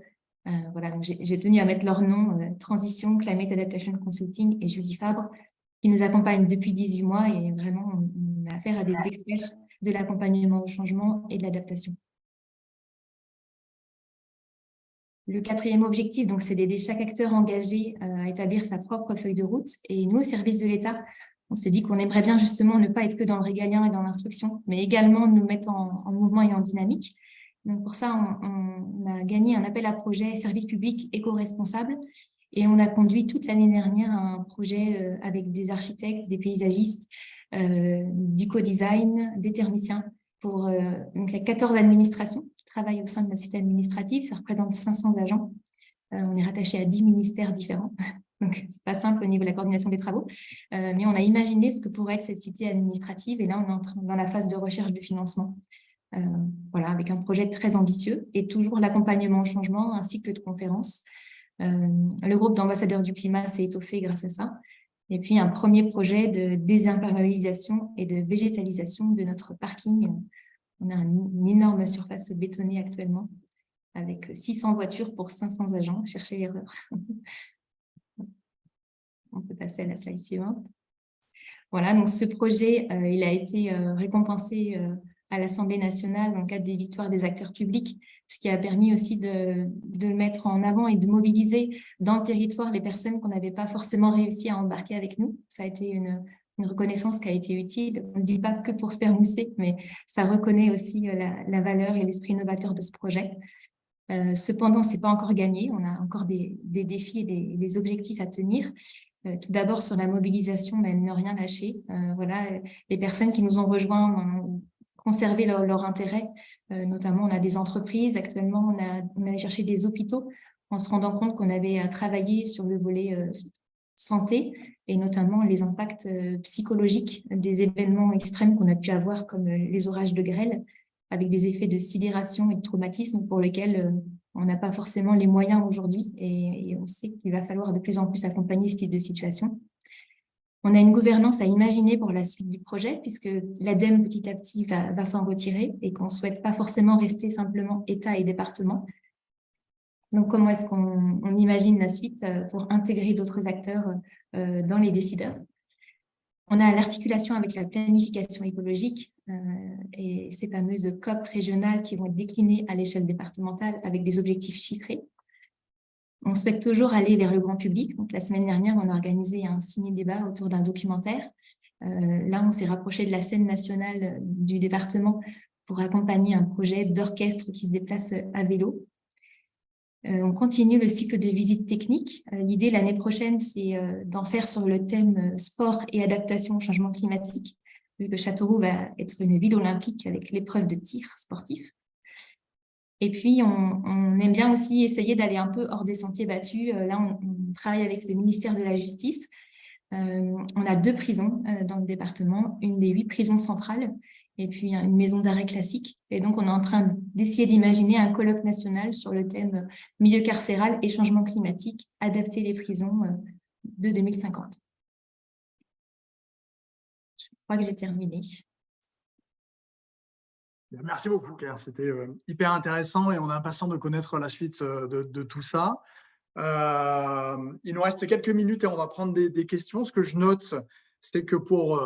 Voilà, donc j'ai tenu à mettre leur nom, Transition, Climate Adaptation Consulting et Julie Fabre, qui nous accompagnent depuis 18 mois et vraiment, on a affaire à des experts de l'accompagnement au changement et de l'adaptation. Le 4e objectif, donc, c'est d'aider chaque acteur engagé à établir sa propre feuille de route. Et nous, au service de l'État, on s'est dit qu'on aimerait bien justement ne pas être que dans le régalien et dans l'instruction, mais également nous mettre en mouvement et en dynamique. Donc pour ça, on a gagné un appel à projet service public éco-responsable et on a conduit toute l'année dernière un projet avec des architectes, des paysagistes, du co-design, des thermiciens pour donc il y a 14 administrations qui travaillent au sein de notre cité administrative, ça représente 500 agents. On est rattaché à 10 ministères différents. Donc, c'est pas simple au niveau de la coordination des travaux, mais on a imaginé ce que pourrait être cette cité administrative et là, on est dans la phase de recherche de financement. Voilà, avec un projet très ambitieux et toujours l'accompagnement au changement, un cycle de conférences. Le groupe d'ambassadeurs du climat s'est étoffé grâce à ça. Et puis, un premier projet de désimperméabilisation et de végétalisation de notre parking. On a une énorme surface bétonnée actuellement avec 600 voitures pour 500 agents. Cherchez l'erreur. On peut passer à la slide suivante. Voilà, donc ce projet, il a été récompensé à l'Assemblée nationale dans le cadre des victoires des acteurs publics, ce qui a permis aussi de le mettre en avant et de mobiliser dans le territoire les personnes qu'on n'avait pas forcément réussi à embarquer avec nous. Ça a été une reconnaissance qui a été utile. On ne dit pas que pour se faire mousser, mais ça reconnaît aussi la valeur et l'esprit novateur de ce projet. Cependant, ce n'est pas encore gagné. On a encore des défis et des objectifs à tenir. Tout d'abord, sur la mobilisation, mais ne rien lâcher. Voilà, les personnes qui nous ont rejoints ont conserver leur intérêt. Notamment, on a des entreprises. Actuellement, on allait chercher des hôpitaux en se rendant compte qu'on avait à travailler sur le volet santé et notamment les impacts psychologiques des événements extrêmes qu'on a pu avoir comme les orages de grêle avec des effets de sidération et de traumatisme pour lesquels on n'a pas forcément les moyens aujourd'hui et on sait qu'il va falloir de plus en plus accompagner ce type de situation. On a une gouvernance à imaginer pour la suite du projet puisque l'ADEME petit à petit va s'en retirer et qu'on ne souhaite pas forcément rester simplement État et département. Donc, comment est-ce qu'on imagine la suite pour intégrer d'autres acteurs dans les décideurs? On a l'articulation avec la planification écologique et ces fameuses COP régionales qui vont être déclinées à l'échelle départementale avec des objectifs chiffrés. On souhaite toujours aller vers le grand public. Donc, la semaine dernière, on a organisé un ciné-débat autour d'un documentaire. Là, on s'est rapproché de la scène nationale du département pour accompagner un projet d'orchestre qui se déplace à vélo. On continue le cycle de visite technique. L'idée l'année prochaine, c'est d'en faire sur le thème sport et adaptation au changement climatique, vu que Châteauroux va être une ville olympique avec l'épreuve de tir sportif. Et puis, on aime bien aussi essayer d'aller un peu hors des sentiers battus. Là, on travaille avec le ministère de la Justice. On a 2 prisons dans le département, une des 8 prisons centrales et puis une maison d'arrêt classique. Et donc, on est en train d'essayer d'imaginer un colloque national sur le thème milieu carcéral et changement climatique, adapter les prisons de 2050. Je crois que j'ai terminé.
Merci beaucoup, Claire. C'était hyper intéressant et on est impatient de connaître la suite de tout ça. Il nous reste quelques minutes et on va prendre des questions. Ce que je note, c'est que pour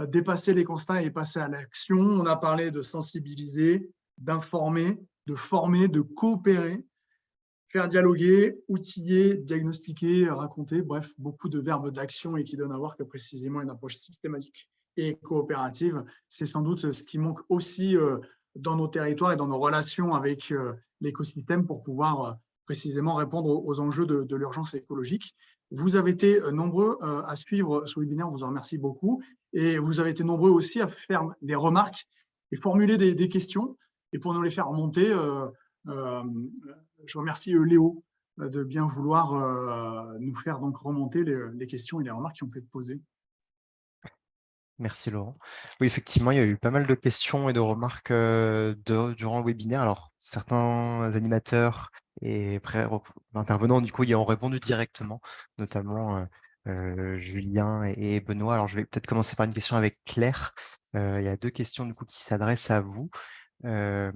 dépasser les constats et passer à l'action, on a parlé de sensibiliser, d'informer, de former, de coopérer, faire dialoguer, outiller, diagnostiquer, raconter, bref, beaucoup de verbes d'action et qui donnent à voir que précisément une approche systématique et coopérative, c'est sans doute ce qui manque aussi dans nos territoires et dans nos relations avec l'écosystème pour pouvoir précisément répondre aux enjeux de l'urgence écologique. Vous avez été nombreux à suivre ce webinaire, on vous en remercie beaucoup, et vous avez été nombreux aussi à faire des remarques et formuler des questions, et pour nous les faire remonter, je remercie Léo de bien vouloir nous faire donc remonter les questions et les remarques qui ont pu être posées.
Merci Laurent. Oui, effectivement, il y a eu pas mal de questions et de remarques durant le webinaire. Alors, certains animateurs et intervenants, du coup, y ont répondu directement, notamment Julien et Benoît. Alors, je vais peut-être commencer par une question avec Claire. Il y a 2 questions du coup qui s'adressent à vous. Alors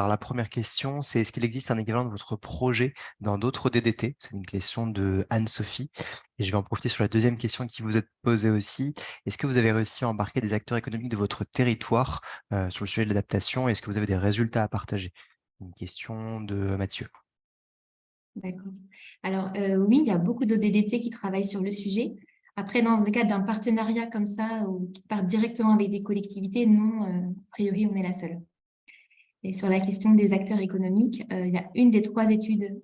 la première question, c'est est-ce qu'il existe un équivalent de votre projet dans d'autres DDT? C'est une question de Anne-Sophie. Et je vais en profiter sur la deuxième question qui vous est posée aussi. Est-ce que vous avez réussi à embarquer des acteurs économiques de votre territoire sur le sujet de l'adaptation? Est-ce que vous avez des résultats à partager? Une question de Mathieu.
D'accord. Alors, oui, il y a beaucoup de DDT qui travaillent sur le sujet. Après, dans le cadre d'un partenariat comme ça, ou qui part directement avec des collectivités, non, a priori, on est la seule. Et sur la question des acteurs économiques, il y a une des 3 études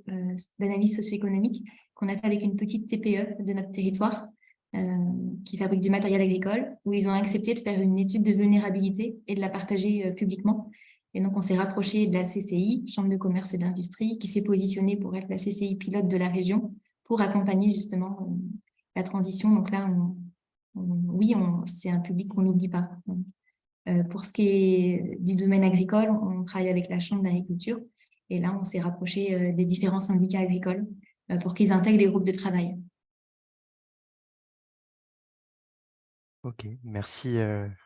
d'analyse socio-économique qu'on a fait avec une petite TPE de notre territoire qui fabrique du matériel agricole, où ils ont accepté de faire une étude de vulnérabilité et de la partager publiquement. Et donc, on s'est rapproché de la CCI, Chambre de commerce et d'industrie, qui s'est positionnée pour être la CCI pilote de la région pour accompagner justement la transition. Donc là, oui, c'est un public qu'on n'oublie pas. Pour ce qui est du domaine agricole, on travaille avec la Chambre d'agriculture et là, on s'est rapproché des différents syndicats agricoles pour qu'ils intègrent les groupes de travail.
Ok, merci,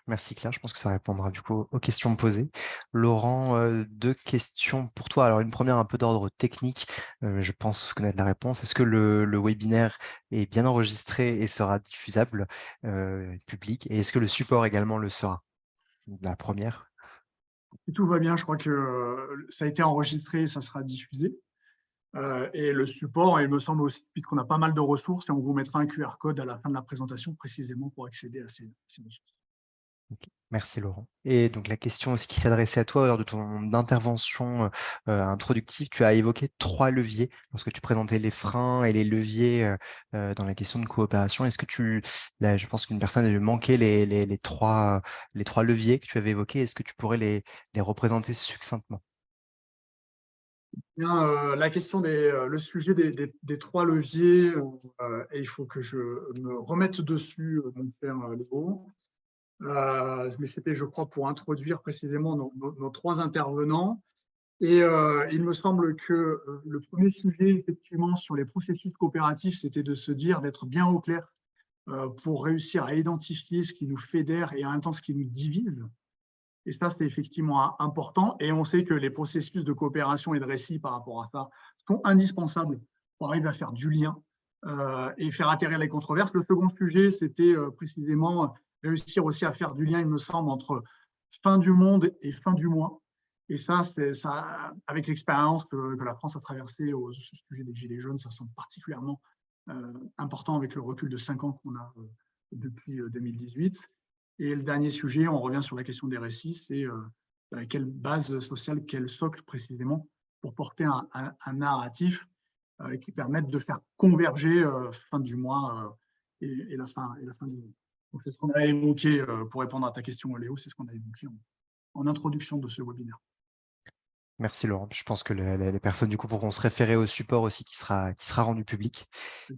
merci Claire. Je pense que ça répondra du coup aux questions posées. Laurent, 2 questions pour toi. Alors une première un peu d'ordre technique, je pense connaître la réponse. Est-ce que le webinaire est bien enregistré et sera diffusable public? Et est-ce que le support également le sera? La première.
Si tout va bien, je crois que ça a été enregistré, ça sera diffusé. Et le support, il me semble aussi qu'on a pas mal de ressources et on vous mettra un QR code à la fin de la présentation précisément pour accéder à ces ressources.
Okay. Merci Laurent. Et donc la question aussi qui s'adressait à toi lors de ton intervention introductive, tu as évoqué 3 leviers lorsque tu présentais les freins et les leviers dans la question de coopération. Est-ce que là, je pense qu'une personne a dû manquer les 3 leviers que tu avais évoqués. Est-ce que tu pourrais les représenter succinctement?
Bien, la question le sujet des 3 leviers, et il faut que je me remette dessus, mon cher Léo. Mais c'était, je crois, pour introduire précisément nos 3 intervenants. Et il me semble que le premier sujet, effectivement, sur les processus coopératifs, c'était de se dire, d'être bien au clair pour réussir à identifier ce qui nous fédère et en même temps ce qui nous divise. Et ça, c'est effectivement important. Et on sait que les processus de coopération et de récit par rapport à ça sont indispensables pour arriver à faire du lien et faire atterrir les controverses. Le second sujet, c'était précisément réussir aussi à faire du lien, il me semble, entre fin du monde et fin du mois. Et ça, avec l'expérience que la France a traversée au sujet des Gilets jaunes, ça semble particulièrement important avec le recul de 5 ans qu'on a depuis 2018. Et le dernier sujet, on revient sur la question des récits, c'est quelle base sociale, quel socle précisément pour porter un narratif qui permette de faire converger fin du mois et la fin du mois. Donc, c'est ce qu'on a évoqué pour répondre à ta question, Léo, c'est ce qu'on a évoqué en introduction de ce webinaire.
Merci Laurent. Je pense que les personnes du coup pourront se référer au support aussi qui sera rendu public.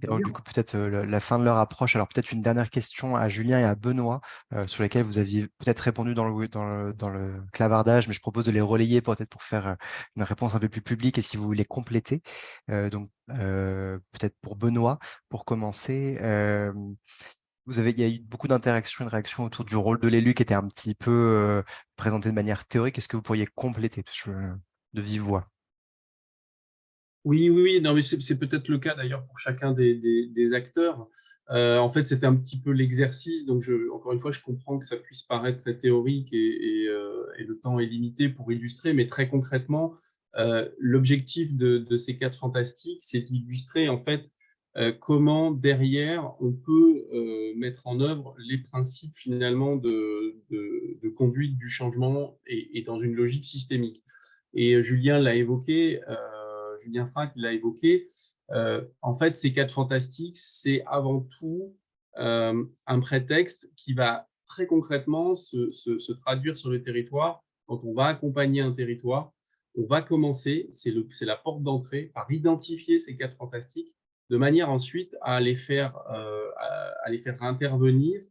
Et alors du coup peut-être la fin de leur approche. Alors peut-être une dernière question à Julien et à Benoît sur lesquelles vous aviez peut-être répondu dans le clavardage, mais je propose de les relayer peut-être pour faire une réponse un peu plus publique et si vous voulez compléter. Donc peut-être pour Benoît, pour commencer. Il y a eu beaucoup d'interactions et de réactions autour du rôle de l'élu qui était un petit peu présenté de manière théorique. Est-ce que vous pourriez compléter de vive voix?
Oui, oui, oui. Non, mais c'est peut-être le cas d'ailleurs pour chacun des acteurs. En fait, c'était un petit peu l'exercice. Donc, encore une fois, je comprends que ça puisse paraître très théorique et le temps est limité pour illustrer, mais très concrètement, l'objectif de ces 4 fantastiques, c'est d'illustrer en fait comment derrière on peut mettre en œuvre les principes finalement de conduite du changement et dans une logique systémique. Et Julien l'a évoqué. Julien Frac l'a évoqué, en fait, ces 4 fantastiques, c'est avant tout un prétexte qui va très concrètement se traduire sur le territoire. Quand on va accompagner un territoire, on va commencer, c'est la porte d'entrée, par identifier ces 4 fantastiques, de manière ensuite à les faire intervenir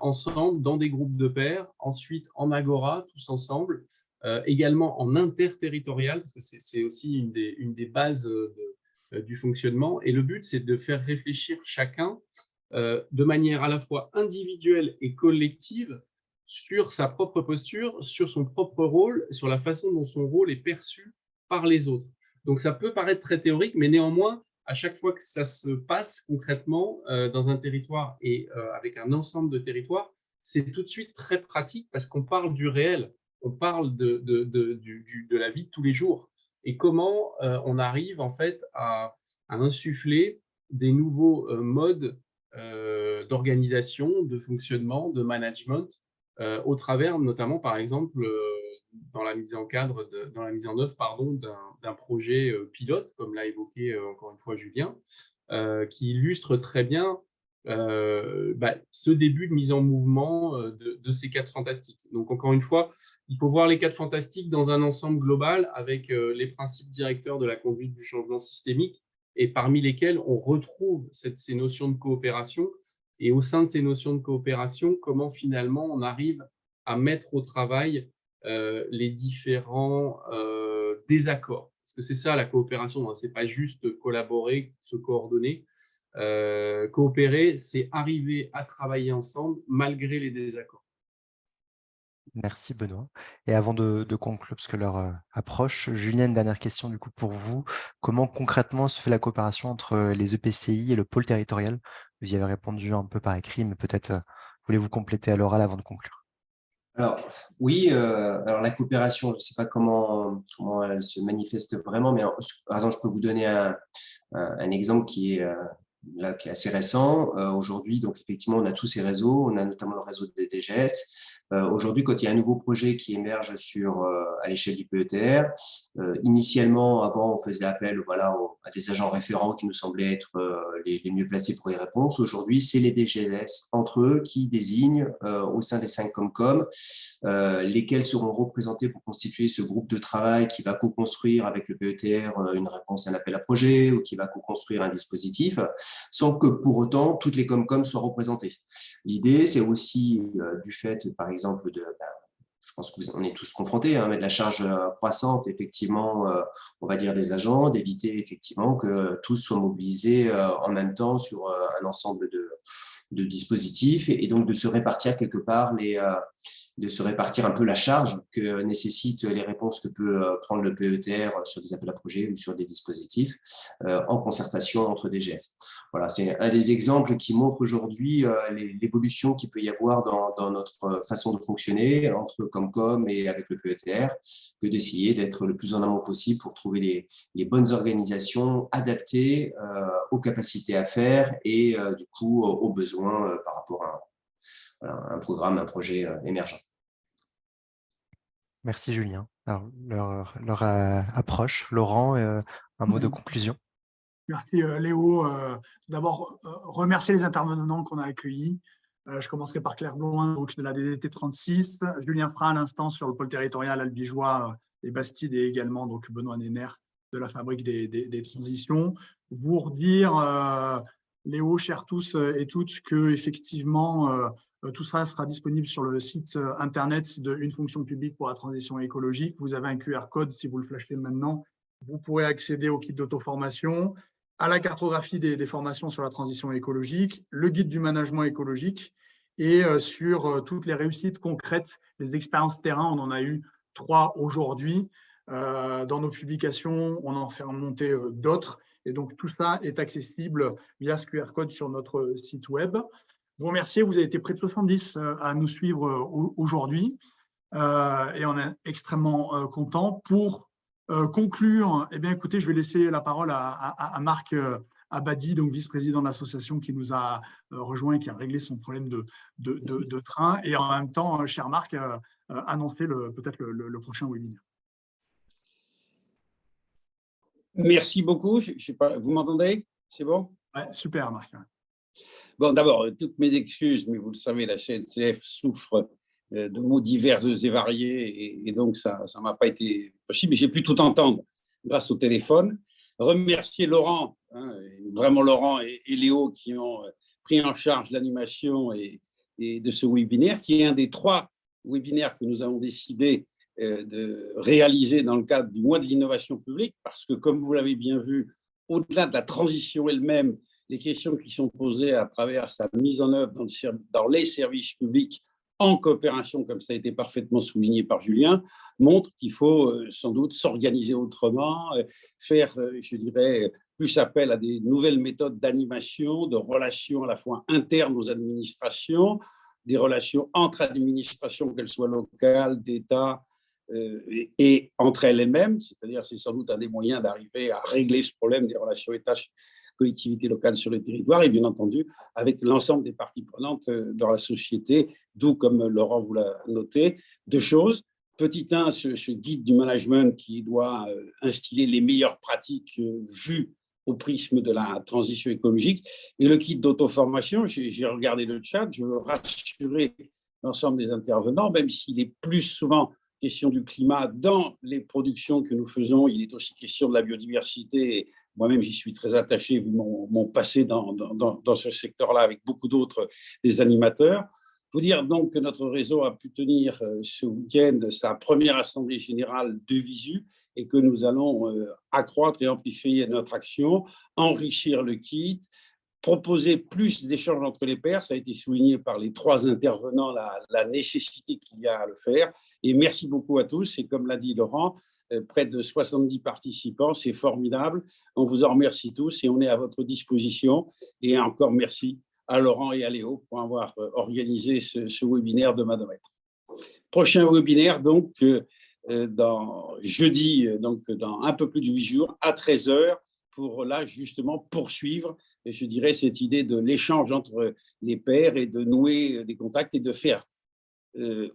ensemble dans des groupes de pairs, ensuite en agora, tous ensemble, également en interterritorial, parce que c'est aussi une des bases du fonctionnement. Et le but, c'est de faire réfléchir chacun de manière à la fois individuelle et collective sur sa propre posture, sur son propre rôle, sur la façon dont son rôle est perçu par les autres. Donc ça peut paraître très théorique, mais néanmoins, à chaque fois que ça se passe concrètement dans un territoire et avec un ensemble de territoires, c'est tout de suite très pratique parce qu'on parle du réel. On parle de la vie de tous les jours et comment on arrive en fait à insuffler des nouveaux modes d'organisation, de fonctionnement, de management, au travers notamment, par exemple, dans la mise en œuvre, d'un projet pilote, comme l'a évoqué encore une fois Julien, qui illustre très bien ce début de mise en mouvement de ces 4 fantastiques. Donc, encore une fois, il faut voir les 4 fantastiques dans un ensemble global avec les principes directeurs de la conduite du changement systémique et parmi lesquels on retrouve ces notions de coopération. Et au sein de ces notions de coopération, comment finalement on arrive à mettre au travail les différents désaccords. Parce que c'est ça la coopération, hein. Ce n'est pas juste collaborer, se coordonner. Coopérer, c'est arriver à travailler ensemble malgré les désaccords.
Merci Benoît. Et avant de conclure, parce que l'heure approche, Julien, une dernière question du coup pour vous. Comment concrètement se fait la coopération entre les EPCI et le pôle territorial? Vous y avez répondu un peu par écrit, mais peut-être voulez-vous compléter à l'oral avant de conclure?
Alors, oui, alors la coopération, je ne sais pas comment elle se manifeste vraiment, mais par exemple, je peux vous donner un exemple qui est assez récent. Aujourd'hui, donc effectivement, on a tous ces réseaux, on a notamment le réseau des DGS. Aujourd'hui, quand il y a un nouveau projet qui émerge à l'échelle du PETR, initialement, avant, on faisait appel à des agents référents qui nous semblaient être les mieux placés pour y répondre. Aujourd'hui, c'est les DGS entre eux qui désignent au sein des 5 Comcom lesquels seront représentés pour constituer ce groupe de travail qui va co-construire avec le PETR une réponse à un appel à projet ou qui va co-construire un dispositif, sans que pour autant toutes les Comcom soient représentées. L'idée, c'est aussi du fait, par exemple, je pense qu'on est tous confrontés, mais de la charge croissante, effectivement, on va dire des agents, d'éviter effectivement que tous soient mobilisés en même temps sur un ensemble de dispositifs et donc de se répartir quelque part de se répartir un peu la charge que nécessitent les réponses que peut prendre le PETR sur des appels à projets ou sur des dispositifs en concertation entre DGS. Voilà, c'est un des exemples qui montre aujourd'hui l'évolution qu'il peut y avoir dans notre façon de fonctionner entre Comcom et avec le PETR, que d'essayer d'être le plus en amont possible pour trouver les bonnes organisations adaptées aux capacités à faire et du coup aux besoins par rapport à un programme, un projet émergent.
Merci Julien. Alors, leur approche. Laurent, un mot de conclusion.
Merci Léo. D'abord, remercier les intervenants qu'on a accueillis. Je commencerai par Claire Blouin, donc de la DDT 36, Julien Fra à l'instant sur le pôle territorial albigeois et Bastide, et également donc Benoît Néner de la Fabrique des Transitions. Vous redire, Léo, chers tous et toutes, que effectivement tout ça sera disponible sur le site internet de Une fonction publique pour la transition écologique. Vous avez un QR code, si vous le flashez maintenant, vous pourrez accéder au kit d'auto-formation, à la cartographie des formations sur la transition écologique, le guide du management écologique et sur toutes les réussites concrètes, les expériences terrain. On en a eu 3 aujourd'hui. Dans nos publications, on en fait remonter d'autres. Et donc, tout ça est accessible via ce QR code sur notre site web. Vous remercier, vous avez été près de 70 à nous suivre aujourd'hui et on est extrêmement content. Pour conclure, eh bien, écoutez, je vais laisser la parole à Marc Abadi, donc vice-président de l'association qui nous a rejoint et qui a réglé son problème de train. Et en même temps, cher Marc, annoncer peut-être le prochain webinaire.
Merci beaucoup. Je sais pas, vous m'entendez? C'est bon?
Ouais, super, Marc.
Bon, d'abord, toutes mes excuses, mais vous le savez, la CNCF souffre de mots divers et variés, et donc ça ne m'a pas été possible, mais j'ai pu tout entendre grâce au téléphone. Remercier Laurent, vraiment Laurent et Léo qui ont pris en charge l'animation et de ce webinaire, qui est un des 3 webinaires que nous avons décidé de réaliser dans le cadre du mois de l'innovation publique, parce que comme vous l'avez bien vu, au-delà de la transition elle-même, les questions qui sont posées à travers sa mise en œuvre dans les services publics en coopération, comme ça a été parfaitement souligné par Julien, montrent qu'il faut sans doute s'organiser autrement, faire, je dirais, plus appel à des nouvelles méthodes d'animation, de relations à la fois internes aux administrations, des relations entre administrations, qu'elles soient locales, d'État, et entre elles-mêmes, c'est-à-dire c'est sans doute un des moyens d'arriver à régler ce problème des relations État collectivités locales sur les territoires et bien entendu avec l'ensemble des parties prenantes dans la société, d'où, comme Laurent vous l'a noté, 2 choses. Petit 1, ce guide du management qui doit instiller les meilleures pratiques vues au prisme de la transition écologique, et le kit d'auto-formation. J'ai regardé le chat, je veux rassurer l'ensemble des intervenants, même s'il est plus souvent question du climat dans les productions que nous faisons, il est aussi question de la biodiversité. Moi-même, j'y suis très attaché, vu mon passé dans ce secteur-là, avec beaucoup d'autres des animateurs. Vous dire donc que notre réseau a pu tenir ce week-end sa première assemblée générale de visu et que nous allons accroître et amplifier notre action, enrichir le kit, proposer plus d'échanges entre les pairs. Ça a été souligné par les 3 intervenants, la nécessité qu'il y a à le faire. Et merci beaucoup à tous. Et comme l'a dit Laurent, près de 70 participants, c'est formidable. On vous en remercie tous et on est à votre disposition. Et encore merci à Laurent et à Léo pour avoir organisé ce webinaire de Manomètre. Prochain webinaire, donc, jeudi, donc dans un peu plus de 8 jours, à 13h, pour là, justement, poursuivre, je dirais, cette idée de l'échange entre les pairs et de nouer des contacts et de faire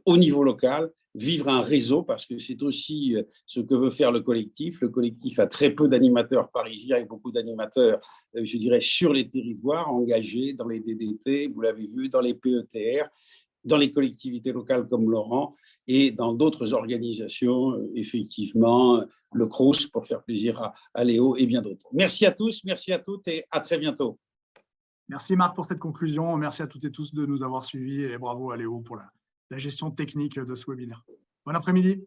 au niveau local, vivre un réseau, parce que c'est aussi ce que veut faire le collectif. Le collectif a très peu d'animateurs parisiens et beaucoup d'animateurs, je dirais, sur les territoires, engagés dans les DDT, vous l'avez vu, dans les PETR, dans les collectivités locales comme Laurent et dans d'autres organisations, effectivement, le CROUS pour faire plaisir à Léo et bien d'autres. Merci à tous, merci à toutes et à très bientôt.
Merci Marc pour cette conclusion. Merci à toutes et tous de nous avoir suivis et bravo à Léo pour la gestion technique de ce webinaire. Bon après-midi.